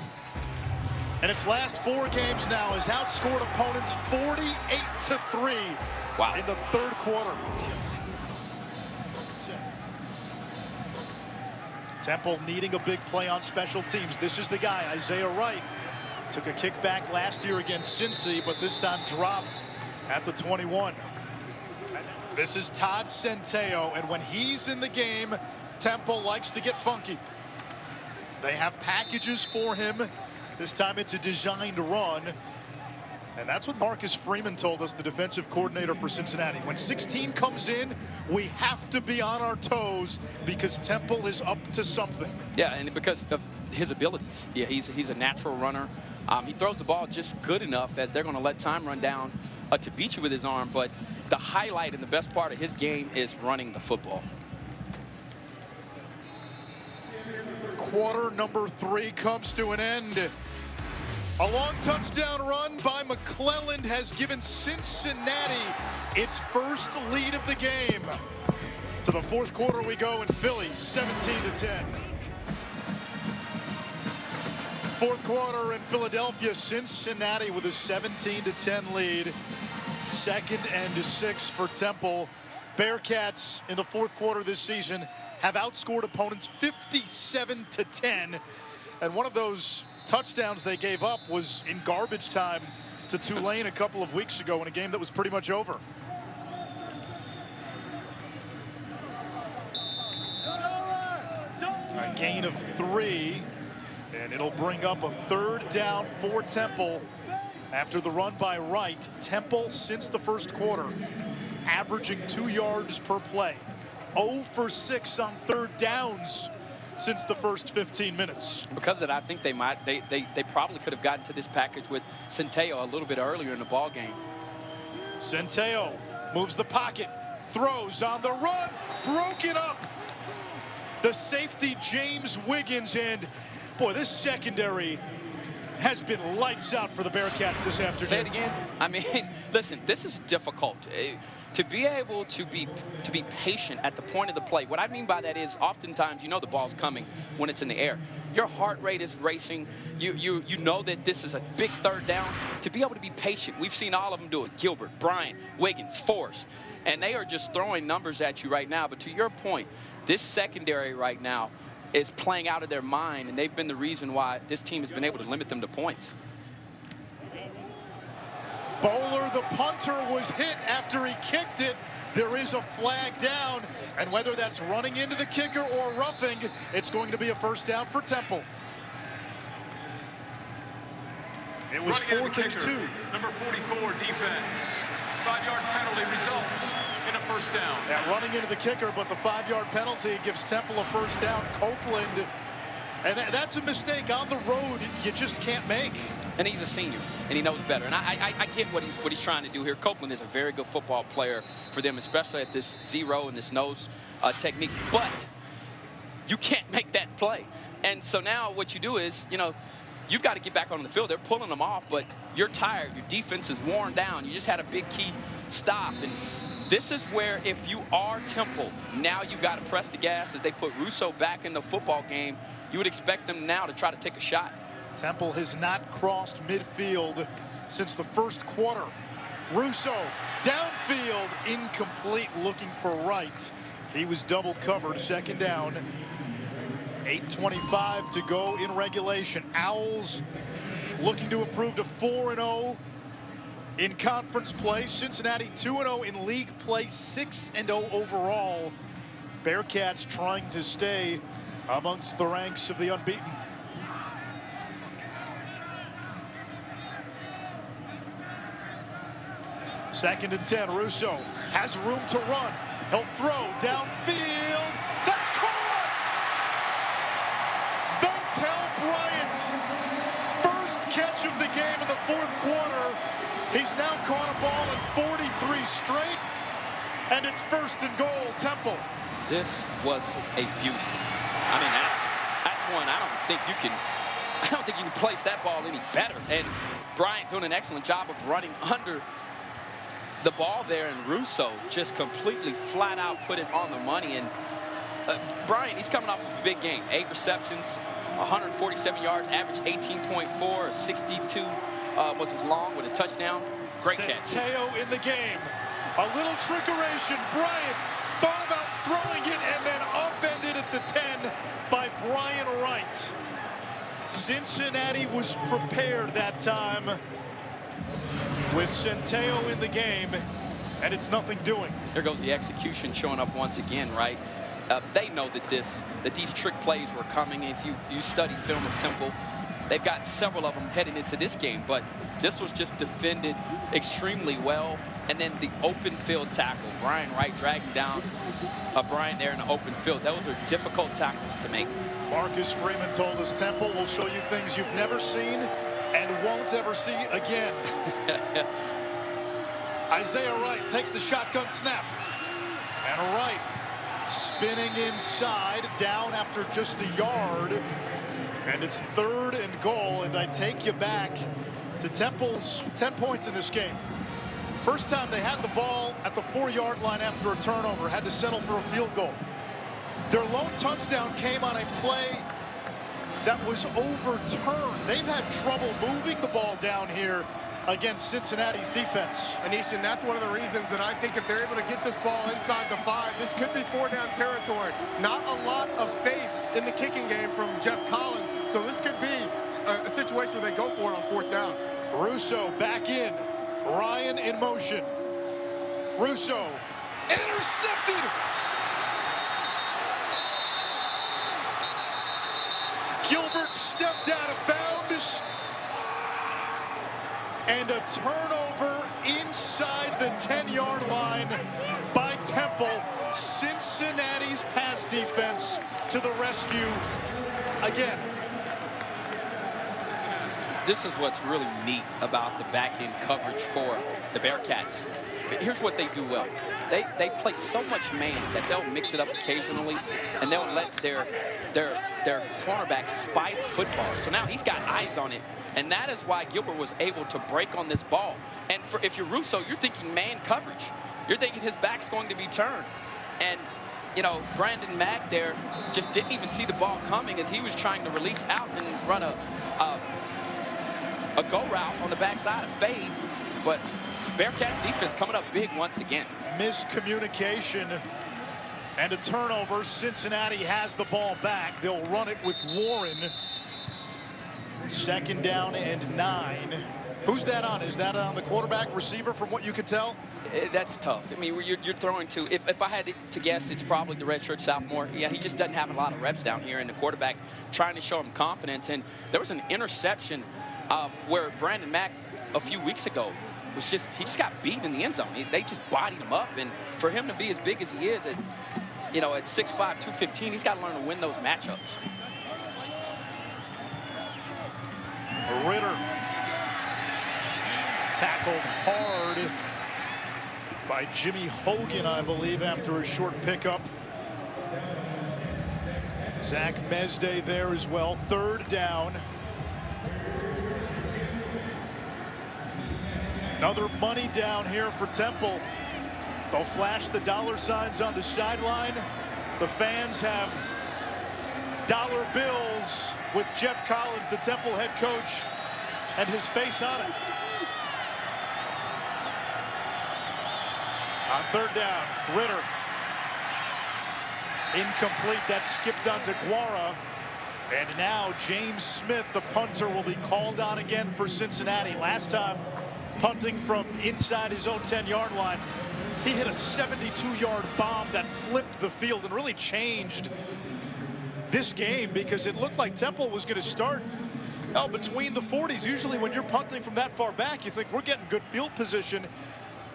in its last 4 games now, has outscored opponents 48-3 Wow. in the third quarter. Temple needing a big play on special teams. This is the guy, Isaiah Wright. Took a kickback last year against Cincy, but this time dropped at the 21. This is Todd Centeio, and when he's in the game, Temple likes to get funky. They have packages for him. This time it's a designed run. And that's what Marcus Freeman told us, the defensive coordinator for Cincinnati. When 16 comes in, we have to be on our toes because Temple is up to something. Yeah, and because of his abilities. Yeah, he's a natural runner. He throws the ball just good enough as they're going to let time run down to beat you with his arm. But the highlight and the best part of his game is running the football. Quarter number 3 comes to an end. A long touchdown run by McClelland has given Cincinnati its first lead of the game. To the fourth quarter we go in Philly, 17-10. Fourth quarter in Philadelphia, Cincinnati with a 17-10 lead. 2nd and 6 for Temple. Bearcats in the fourth quarter this season have outscored opponents 57-10. And one of those touchdowns they gave up was in garbage time to Tulane a couple of weeks ago in a game that was pretty much over. A gain of 3, and it'll bring up a 3rd down for Temple after the run by Wright. Temple, since the first quarter, averaging 2 yards per play. 0 for 6 on 3rd downs since the first 15 minutes. Because of that, I think they probably could have gotten to this package with Centeio a little bit earlier in the ball game. Centeio moves the pocket, throws on the run, broken up. The safety, James Wiggins, and boy, this secondary has been lights out for the Bearcats this afternoon. Say it again. I mean, listen, this is difficult. To be able to be patient at the point of the play. What I mean by that is oftentimes you know the ball's coming when it's in the air. Your heart rate is racing. You know that this is a big 3rd down. To be able to be patient, we've seen all of them do it. Gilbert, Bryant, Wiggins, Forrest. And they are just throwing numbers at you right now. But to your point, this secondary right now is playing out of their mind, and they've been the reason why this team has been able to limit them to points. Bowler, the punter, was hit after he kicked it. There is a flag down, and whether that's running into the kicker or roughing, it's going to be a 1st down for Temple. It was 4th and 2. Number 44 defense. 5-yard penalty results in a 1st down. Yeah, running into the kicker, but the 5-yard penalty gives Temple a 1st down. Copeland, and that's a mistake on the road you just can't make. And he's a senior, and he knows better. And I get what he's trying to do here. Copeland is a very good football player for them, especially at this zero and this nose technique. But you can't make that play. And so now what you do is, you've got to get back on the field. They're pulling them off, but you're tired. Your defense is worn down. You just had a big key stop. And this is where, if you are Temple, now you've got to press the gas as they put Russo back in the football game. You would expect them now to try to take a shot. Temple has not crossed midfield since the first quarter. Russo, downfield, incomplete, looking for Wright. He was double covered, 2nd down. 8:25 to go in regulation. Owls looking to improve to 4-0 in conference play. Cincinnati 2-0 in league play, 6-0 overall. Bearcats trying to stay amongst the ranks of the unbeaten. 2nd and 10. Russo has room to run. He'll throw downfield. That's caught! Ventel Bryant, first catch of the game in the 4th quarter. He's now caught a ball in 43 straight, and it's 1st and goal, Temple. This was a beauty. I mean, that's one I don't think you can place that ball any better. And Bryant doing an excellent job of running under the ball there, and Russo just completely flat out put it on the money. And Bryant, he's coming off of a big game. 8 receptions, 147 yards, average 18.4, 62 was his long with a touchdown. Great catch. Centeo in the game. A little trickeration. Bryant thought about throwing it and then upended at the 10 by Brian Wright. Cincinnati was prepared that time with Centeo in the game, and it's nothing doing. There goes the execution showing up once again, right? They know that these trick plays were coming. If you study film of Temple, they've got several of them heading into this game, but this was just defended extremely well. And then the open field tackle, Brian Wright dragging down Bryant there in the open field. Those are difficult tackles to make. Marcus Freeman told us Temple will show you things you've never seen and won't ever see again. Isaiah Wright takes the shotgun snap. And Wright spinning inside, down after just a yard. And it's 3rd and goal, and I take you back to Temple's 10 points in this game. First time they had the ball at the 4-yard line after a turnover, had to settle for a field goal. Their lone touchdown came on a play that was overturned. They've had trouble moving the ball down here against Cincinnati's defense. Anish, and that's one of the reasons that I think if they're able to get this ball inside the 5, this could be 4-down territory. Not a lot of faith in the kicking game from Jeff Collins, so this could be a situation where they go for it on 4th down. Russo back in. Ryan in motion. Russo intercepted. Gilbert stepped out of bounds. And a turnover inside the 10-yard line by Temple. Cincinnati's pass defense to the rescue again. This is what's really neat about the back-end coverage for the Bearcats. Here's what they do well. They play so much man that they'll mix it up occasionally, and they'll let their cornerback spy the football. So now he's got eyes on it, and that is why Gilbert was able to break on this ball. And if you're Russo, you're thinking man coverage. You're thinking his back's going to be turned. And, you know, Brandon Mack there just didn't even see the ball coming as he was trying to release out and run a go route on the backside of fade. But Bearcats defense coming up big once again. Miscommunication and a turnover. Cincinnati has the ball back. They'll run it with Warren. 2nd down and 9. Who's that on? Is that on the quarterback receiver from what you could tell? That's tough. I mean, you're throwing to, if I had to guess, it's probably the redshirt sophomore. Yeah, he just doesn't have a lot of reps down here, and the quarterback trying to show him confidence. And there was an interception where Brandon Mack a few weeks ago he just got beat in the end zone. They just bodied him up, and for him to be as big as he is at 6'5", 215, he's got to learn to win those matchups. Ritter tackled hard by Jimmy Hogan, I believe, after a short pickup. Zach Mesday there as well. 3rd down. Another money down here for Temple. They'll flash the dollar signs on the sideline. The fans have dollar bills with Jeff Collins, the Temple head coach, and his face on it. On 3rd down, Ritter. Incomplete. That skipped on to Guara. And now James Smith, the punter, will be called on again for Cincinnati. Last time, punting from inside his own 10-yard line, he hit a 72-yard bomb that flipped the field and really changed this game, because it looked like Temple was going to start between the 40s. Usually when you're punting from that far back, you think we're getting good field position.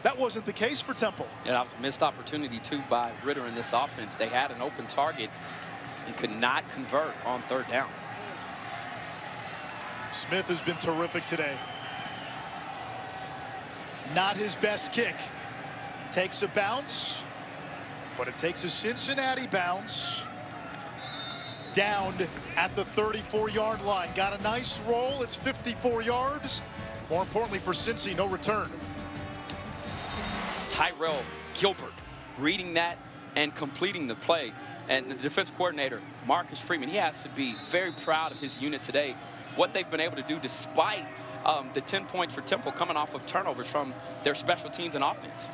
That wasn't the case for Temple. And that was a missed opportunity, too, by Ritter in this offense. They had an open target and could not convert on third down. Smith has been terrific today. Not his best kick. Takes a bounce, but it takes a Cincinnati bounce. Downed at the 34-yard line. Got a nice roll. It's 54 yards. More importantly for Cincy, no return. Tyrell Gilbert reading that and completing the play. And the defense coordinator, Marcus Freeman, he has to be very proud of his unit today. What they've been able to do despite the 10 points for Temple coming off of turnovers from their special teams and offense.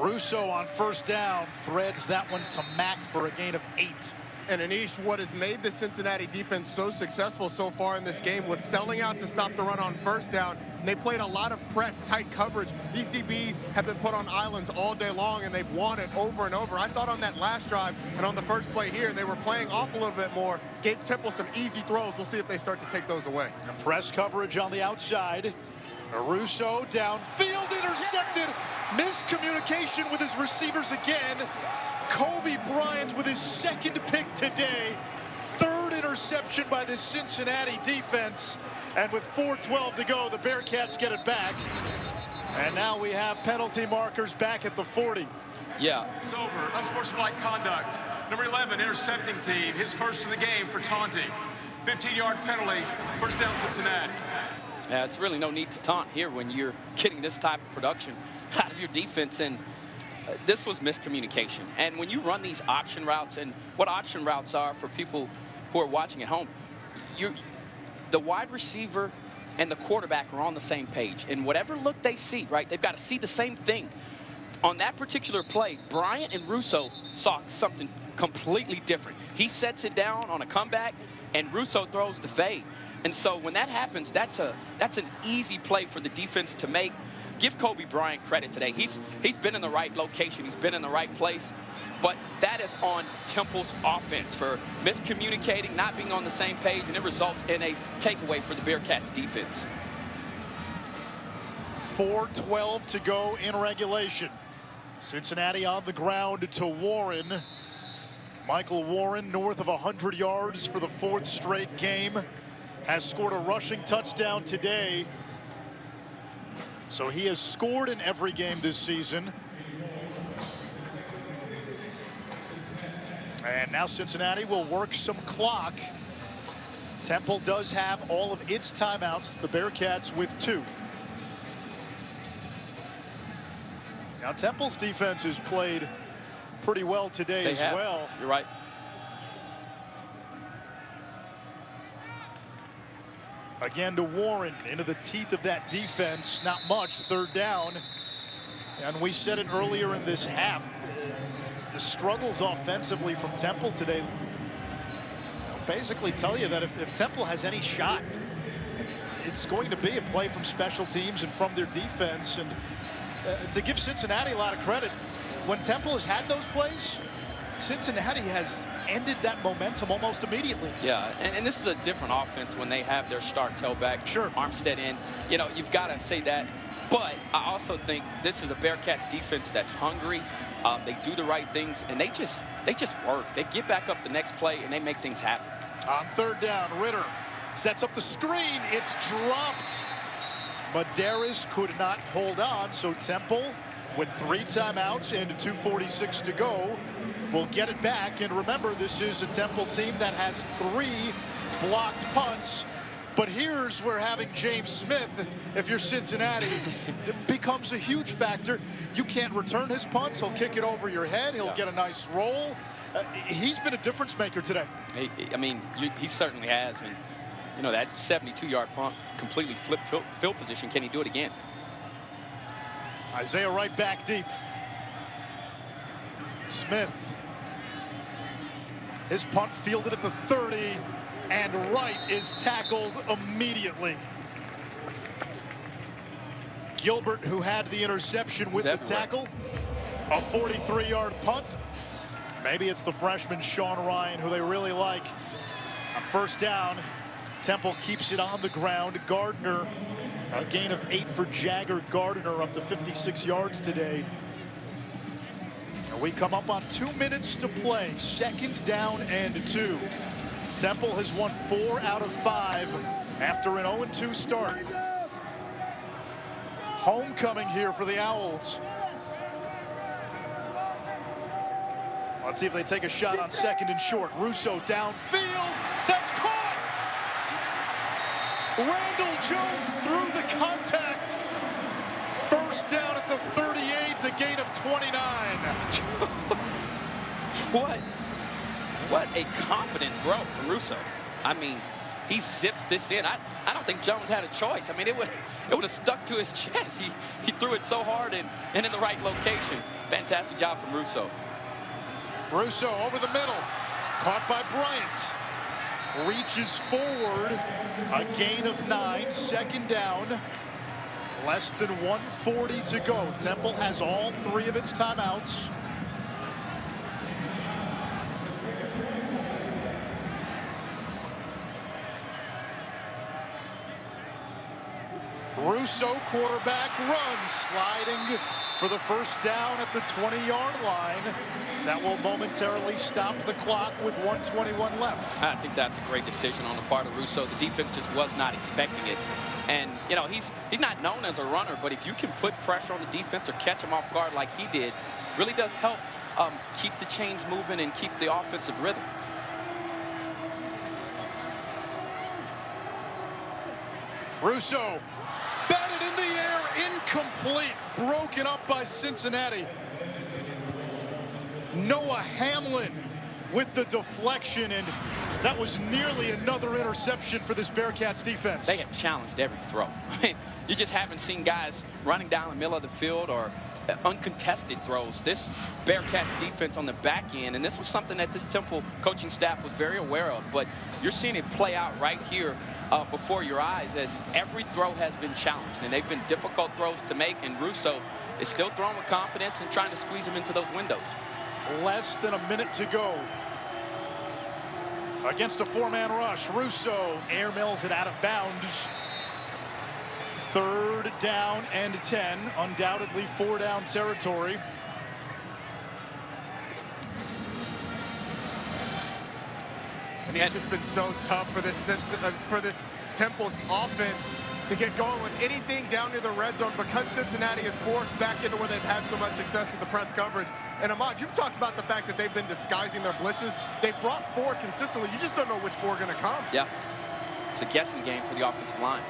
Russo on first down threads that one to Mack for a gain of 8. And Anish, what has made the Cincinnati defense so successful so far in this game was selling out to stop the run on first down. And they played a lot of press, tight coverage. These DBs have been put on islands all day long, and they've won it over and over. I thought on that last drive and on the first play here, they were playing off a little bit more, gave Temple some easy throws. We'll see if they start to take those away. Press coverage on the outside. Russo downfield, intercepted. Miscommunication with his receivers again. Kobe Bryant with his second pick today. Third interception by the Cincinnati defense. And with 4:12 to go, the Bearcats get it back. And now we have penalty markers back at the 40. Yeah. It's over. Unsportsmanlike conduct. Number 11, intercepting team. His first of the game for taunting. 15-yard penalty. First down, Cincinnati. Yeah, it's really no need to taunt here when you're getting this type of production out of your defense. And this was miscommunication. And when you run these option routes, and what option routes are for people who are watching at home, the wide receiver and the quarterback are on the same page. And whatever look they see, right, they've got to see the same thing. On that particular play, Bryant and Russo saw something completely different. He sets it down on a comeback, and Russo throws the fade. And so when that happens, that's an easy play for the defense to make. Give Kobe Bryant credit today. He's been in the right location. He's been in the right place. But that is on Temple's offense for miscommunicating, not being on the same page, and it results in a takeaway for the Bearcats defense. 4:12 to go in regulation. Cincinnati on the ground to Warren. Michael Warren, north of 100 yards for the 4th straight game, has scored a rushing touchdown today. So he has scored in every game this season. And now Cincinnati will work some clock. Temple does have all of its timeouts, the Bearcats with 2. Now Temple's defense has played pretty well today as well. You're right. Again to Warren, into the teeth of that defense. Not much, 3rd down. And we said it earlier in this half. The struggles offensively from Temple today basically tell you that if Temple has any shot, it's going to be a play from special teams and from their defense. And to give Cincinnati a lot of credit, when Temple has had those plays, Cincinnati has ended that momentum almost immediately. Yeah, and this is a different offense when they have their star tailback, sure, Armstead in. You know, you've got to say that. But I also think this is a Bearcats defense that's hungry. They do the right things, and they just work. They get back up the next play, and they make things happen. On 3rd down, Ritter sets up the screen. It's dropped. Medeiros could not hold on, so Temple, with 3 timeouts and 2:46 to go, will get it back. And remember, this is a Temple team that has 3 blocked punts. But here's where having James Smith, if you're Cincinnati, it becomes a huge factor. You can't return his punts. He'll kick it over your head. He'll get a nice roll. He's been a difference maker today. I mean, he certainly has. And, you know, that 72-yard punt completely flipped field position. Can he do it again? Isaiah Wright back deep. Smith. His punt fielded at the 30, and Wright is tackled immediately. Gilbert, who had the interception with the tackle, a 43-yard punt. Maybe it's the freshman Sean Ryan, who they really like. On 1st down, Temple keeps it on the ground. Gardner A gain of 8 for Jagger Gardner, up to 56 yards today. And we come up on 2 minutes to play. 2nd down and 2. Temple has won 4 out of 5 after an 0-2 start. Homecoming here for the Owls. Let's see if they take a shot on 2nd and short. Russo downfield. That's caught. Randall Jones through the contact. 1st down at the 38, a gain of 29. What a confident throw from Russo. I mean, he zips this in. I don't think Jones had a choice. I mean, it would have stuck to his chest. He threw it so hard and in the right location. Fantastic job from Russo. Russo over the middle, caught by Bryant. Reaches forward, a gain of 9, 2nd down. Less than 1:40 to go. Temple has all 3 of its timeouts. Russo, quarterback run, sliding for the 1st down at the 20-yard line. That will momentarily stop the clock with 1:21 left. I think that's a great decision on the part of Russo. The defense just was not expecting it. And, you know, he's not known as a runner, but if you can put pressure on the defense or catch him off guard like he did, really does help keep the chains moving and keep the offensive rhythm. Russo batted in the air, incomplete, broken up by Cincinnati. Noah Hamlin with the deflection, and that was nearly another interception for this Bearcats defense. They have challenged every throw. You just haven't seen guys running down the middle of the field or uncontested throws. This Bearcats defense on the back end, and this was something that this Temple coaching staff was very aware of, but you're seeing it play out right here before your eyes as every throw has been challenged, and they've been difficult throws to make, and Russo is still throwing with confidence and trying to squeeze them into those windows. Less than a minute to go. Against a 4-man rush, Russo air mills it out of bounds. 3rd down and 10, undoubtedly 4-down territory. And it's just been so tough for this Temple offense to get going with anything down near the red zone because Cincinnati is forced back into where they've had so much success with the press coverage. And Ahmad, you've talked about the fact that they've been disguising their blitzes. They've brought 4 consistently. You just don't know which 4 are going to come. Yeah, it's a guessing game for the offensive line.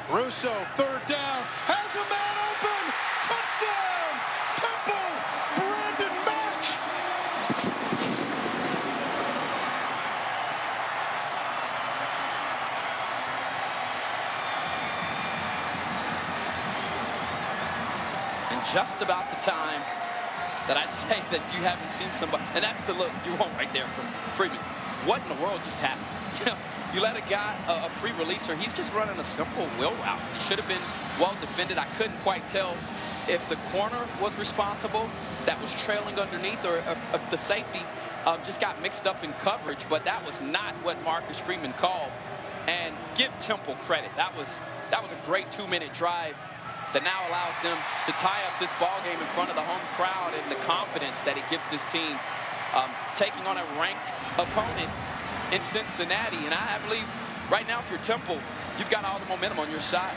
Russo, 3rd down, has a man open, touchdown, Temple, Brandon Mack. And just about the time that I say that you haven't seen somebody, and that's the look you want right there from Freeman. What in the world just happened? You know, you let a guy, a free releaser, he's just running a simple wheel route. He should have been well defended. I couldn't quite tell if the corner was responsible that was trailing underneath or if the safety just got mixed up in coverage, but that was not what Marcus Freeman called. And give Temple credit. That was a great 2-minute drive that now allows them to tie up this ball game in front of the home crowd, and the confidence that it gives this team taking on a ranked opponent in Cincinnati. And I believe right now, if you're Temple, you've got all the momentum on your side.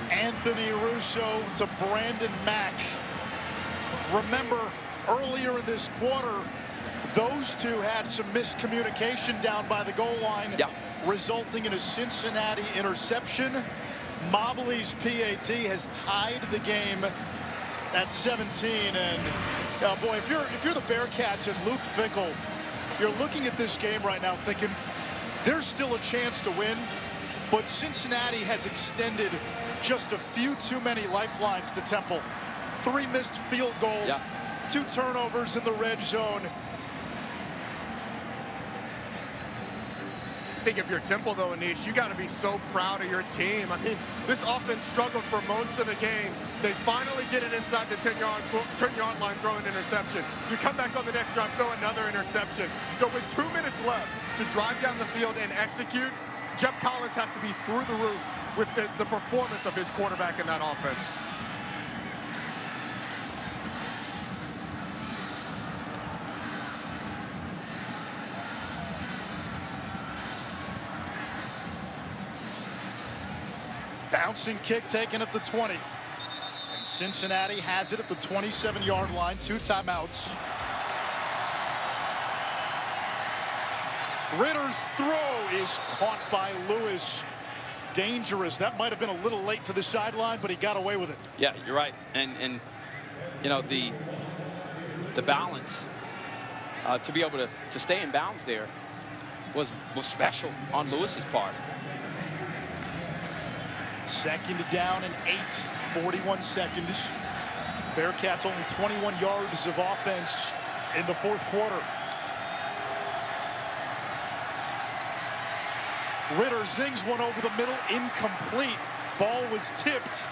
Anthony Russo to Brandon Mack. Remember, earlier in this quarter, those two had some miscommunication down by the goal line, resulting in a Cincinnati interception. Mobley's PAT has tied the game at 17, and boy, if you're the Bearcats and Luke Fickell, you're looking at this game right now thinking there's still a chance to win, but Cincinnati has extended just a few too many lifelines to Temple. 3 missed field goals, 2 turnovers in the red zone. I think if you're Temple, though, Anish, you got to be so proud of your team. I mean, this offense struggled for most of the game. They finally get it inside the 10-yard line, throw an interception. You come back on the next drive, throw another interception. So with 2 minutes left to drive down the field and execute, Jeff Collins has to be through the roof with the performance of his quarterback in that offense. Bouncing kick taken at the 20. And Cincinnati has it at the 27-yard line. 2 timeouts. Ritter's throw is caught by Lewis. Dangerous. That might have been a little late to the sideline, but he got away with it. Yeah, you're right. And you know, the balance to be able to stay in bounds there was special on Lewis's part. 2nd down and 8, 41 seconds. Bearcats only 21 yards of offense in the 4th quarter. Ritter zings one over the middle, incomplete. Ball was tipped,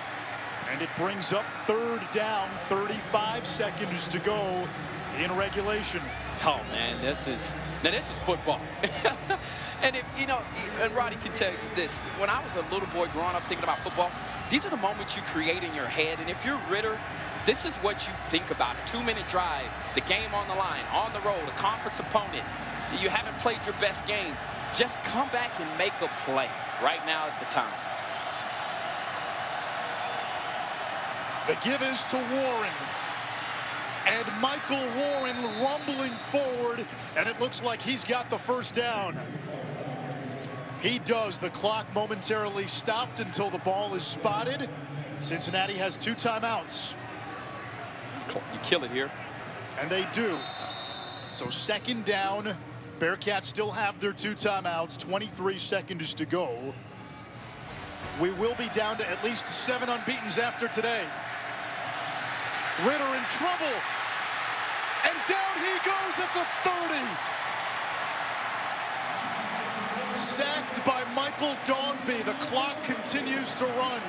and it brings up 3rd down, 35 seconds to go in regulation. Oh man, this is football. And if you know, and Roddy can tell you this, when I was a little boy growing up thinking about football, these are the moments you create in your head. And if you're Ritter, this is what you think about. A 2-minute drive, the game on the line, on the road, a conference opponent. You haven't played your best game. Just come back and make a play. Right now is the time. The give is to Warren. And Michael Warren rumbling forward, and it looks like he's got the 1st down. He does. The clock momentarily stopped until the ball is spotted. Cincinnati has 2 timeouts. You kill it here. And they do. So 2nd down. Bearcats still have their 2 timeouts. 23 seconds to go. We will be down to at least 7 unbeatens after today. Ritter in trouble. And down he goes at the 30. Sacked by Michael Dogby. The clock continues to run.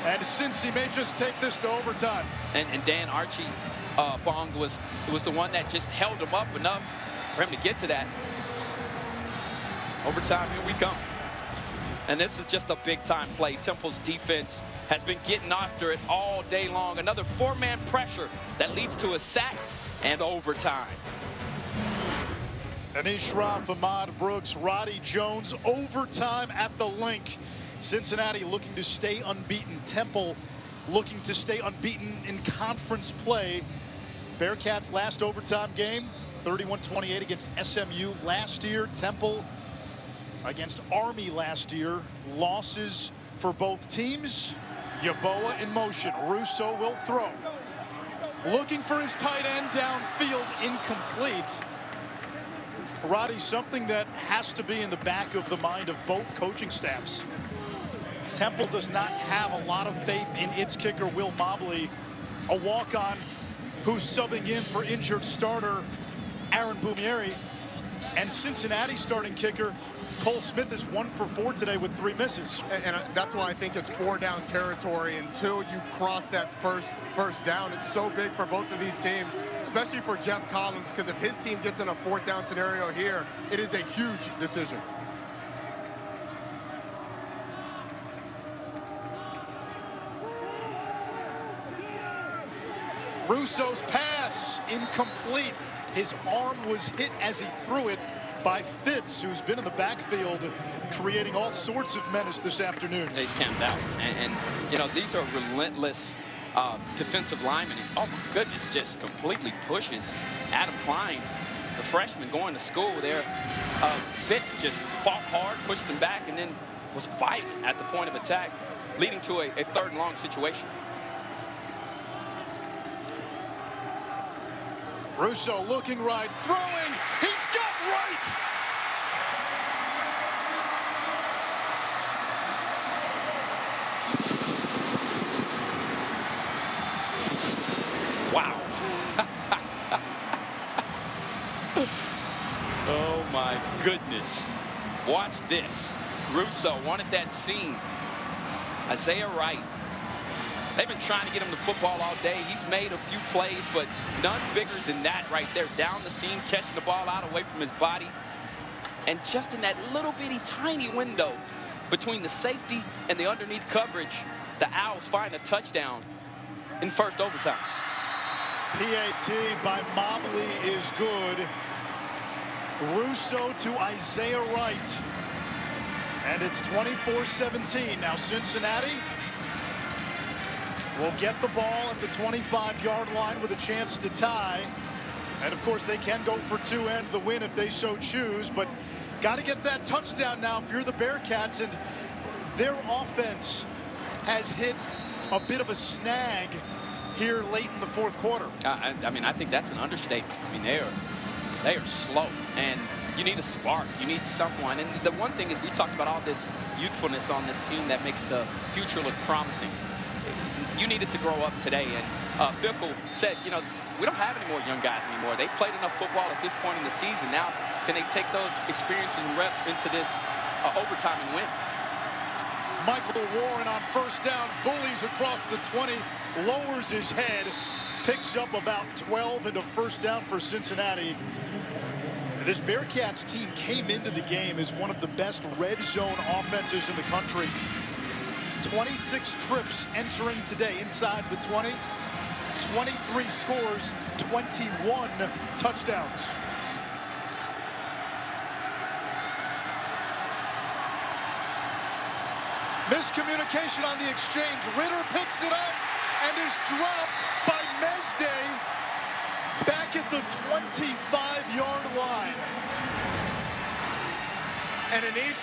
And since he may just take this to overtime. And Dan Archie Bong was the one that just held him up enough for him to get to that. Overtime, here we come. And this is just a big-time play. Temple's defense has been getting after it all day long. Another 4-man pressure that leads to a sack and overtime. Anish Shroff, Ahmad Brooks, Roddy Jones, overtime at the link. Cincinnati looking to stay unbeaten. Temple looking to stay unbeaten in conference play. Bearcats' last overtime game, 31-28 against SMU last year. Temple against Army last year. Losses for both teams. Yeboah in motion. Russo will throw. Looking for his tight end downfield, incomplete. Roddy, something that has to be in the back of the mind of both coaching staffs. Temple does not have a lot of faith in its kicker, Will Mobley, a walk-on who's subbing in for injured starter Aaron Boumieri. And Cincinnati starting kicker Cole Smith is 1 for 4 today with 3 misses. And that's why I think it's 4-down territory until you cross that first down. It's so big for both of these teams, especially for Jeff Collins, because if his team gets in a 4th down scenario here, it is a huge decision. Russo's pass incomplete. His arm was hit as he threw it by Fitz, who's been in the backfield creating all sorts of menace this afternoon. He's camped out. And you know, these are relentless defensive linemen. And, oh, my goodness, just completely pushes Adam Klein, the freshman going to school there. Fitz just fought hard, pushed him back, and then was fighting at the point of attack, leading to a 3rd and long situation. Russo looking right, throwing, he's got right! Wow. Oh my goodness. Watch this. Russo wanted that seam. Isaiah Wright. They've been trying to get him the football all day. He's made a few plays, but none bigger than that right there. Down the seam, catching the ball out away from his body. And just in that little bitty tiny window between the safety and the underneath coverage, the Owls find a touchdown in first overtime. PAT by Mobley is good. Russo to Isaiah Wright. And it's 24-17. Now Cincinnati will get the ball at the 25-yard line with a chance to tie. And of course they can go for two and the win if they so choose, but got to get that touchdown now if you're the Bearcats. And their offense has hit a bit of a snag here late in the fourth quarter. I mean, I think that's an understatement. I mean, they are slow, and you need a spark. You need someone. And the one thing is, we talked about all this youthfulness on this team that makes the future look promising. You needed to grow up today. And Fickle said, you know, we don't have any more young guys anymore. They've played enough football at this point in the season. Now, can they take those experiences and reps into this overtime and win? Michael Warren on first down, bullies across the 20, lowers his head, picks up about 12 into first down for Cincinnati. This Bearcats team came into the game as one of the best red zone offenses in the country. 26 trips entering today inside the 20, 23 scores, 21 touchdowns. Miscommunication on the exchange. Ritter picks it up and is dropped by Mesday back at the 25-yard line. And Anish,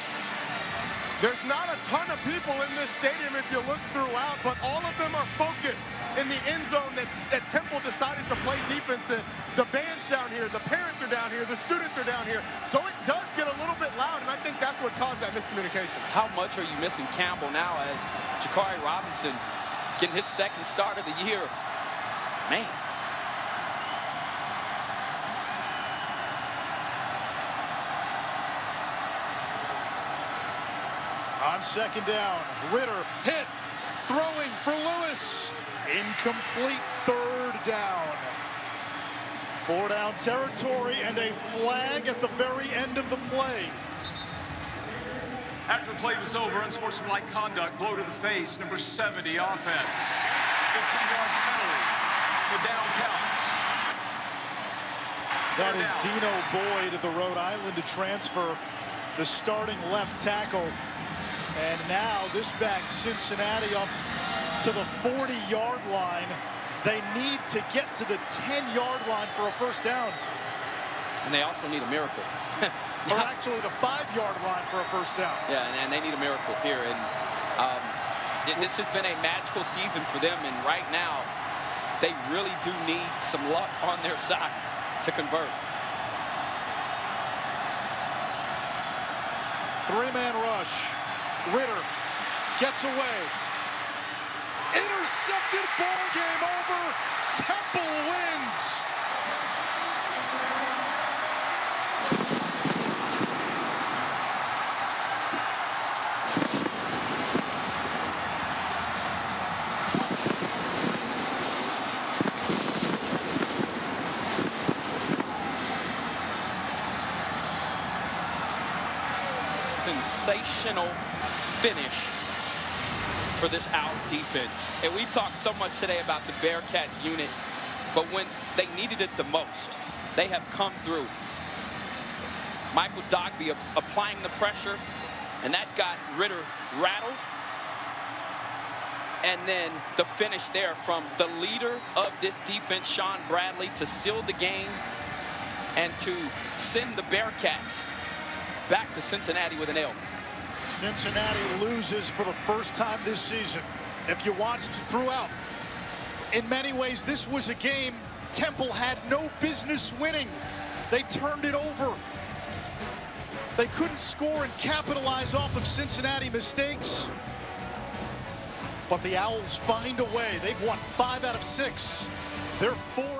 there's not a ton of people in this stadium if you look throughout, but all of them are focused in the end zone that Temple decided to play defense in. The band's down here, the parents are down here, the students are down here. So it does get a little bit loud, and I think that's what caused that miscommunication. How much are you missing Campbell now as Jakari Robinson getting his second start of the year? Man. On second down, Ritter hit, throwing for Lewis. Incomplete, third down. 4-down territory and a flag at the very end of the play. After the play was over, unsportsmanlike conduct, blow to the face, number 70 offense. 15-yard penalty. The down counts. That is Dino Boyd, the Rhode Island transfer, the starting left tackle. And now this backs Cincinnati up to the 40-yard line. They need to get to the 10-yard line for a first down. And they also need a miracle. Or actually the 5-yard line for a first down. Yeah, and they need a miracle here. And this has been a magical season for them. And right now, they really do need some luck on their side to convert. Three-man rush. Ritter gets away. Intercepted, ball game over. Temple wins. Sensational finish for this Owls defense. And we talked so much today about the Bearcats unit, but when they needed it the most, they have come through. Michael Dogby applying the pressure, and that got Ritter rattled. And then the finish there from the leader of this defense, Sean Bradley, to seal the game and to send the Bearcats back to Cincinnati with an L. Cincinnati loses for the first time this season. If you watched throughout, in many ways, this was a game Temple had no business winning. They turned it over. They couldn't score and capitalize off of Cincinnati mistakes. But the Owls find a way. They've won 5 out of 6. They're 4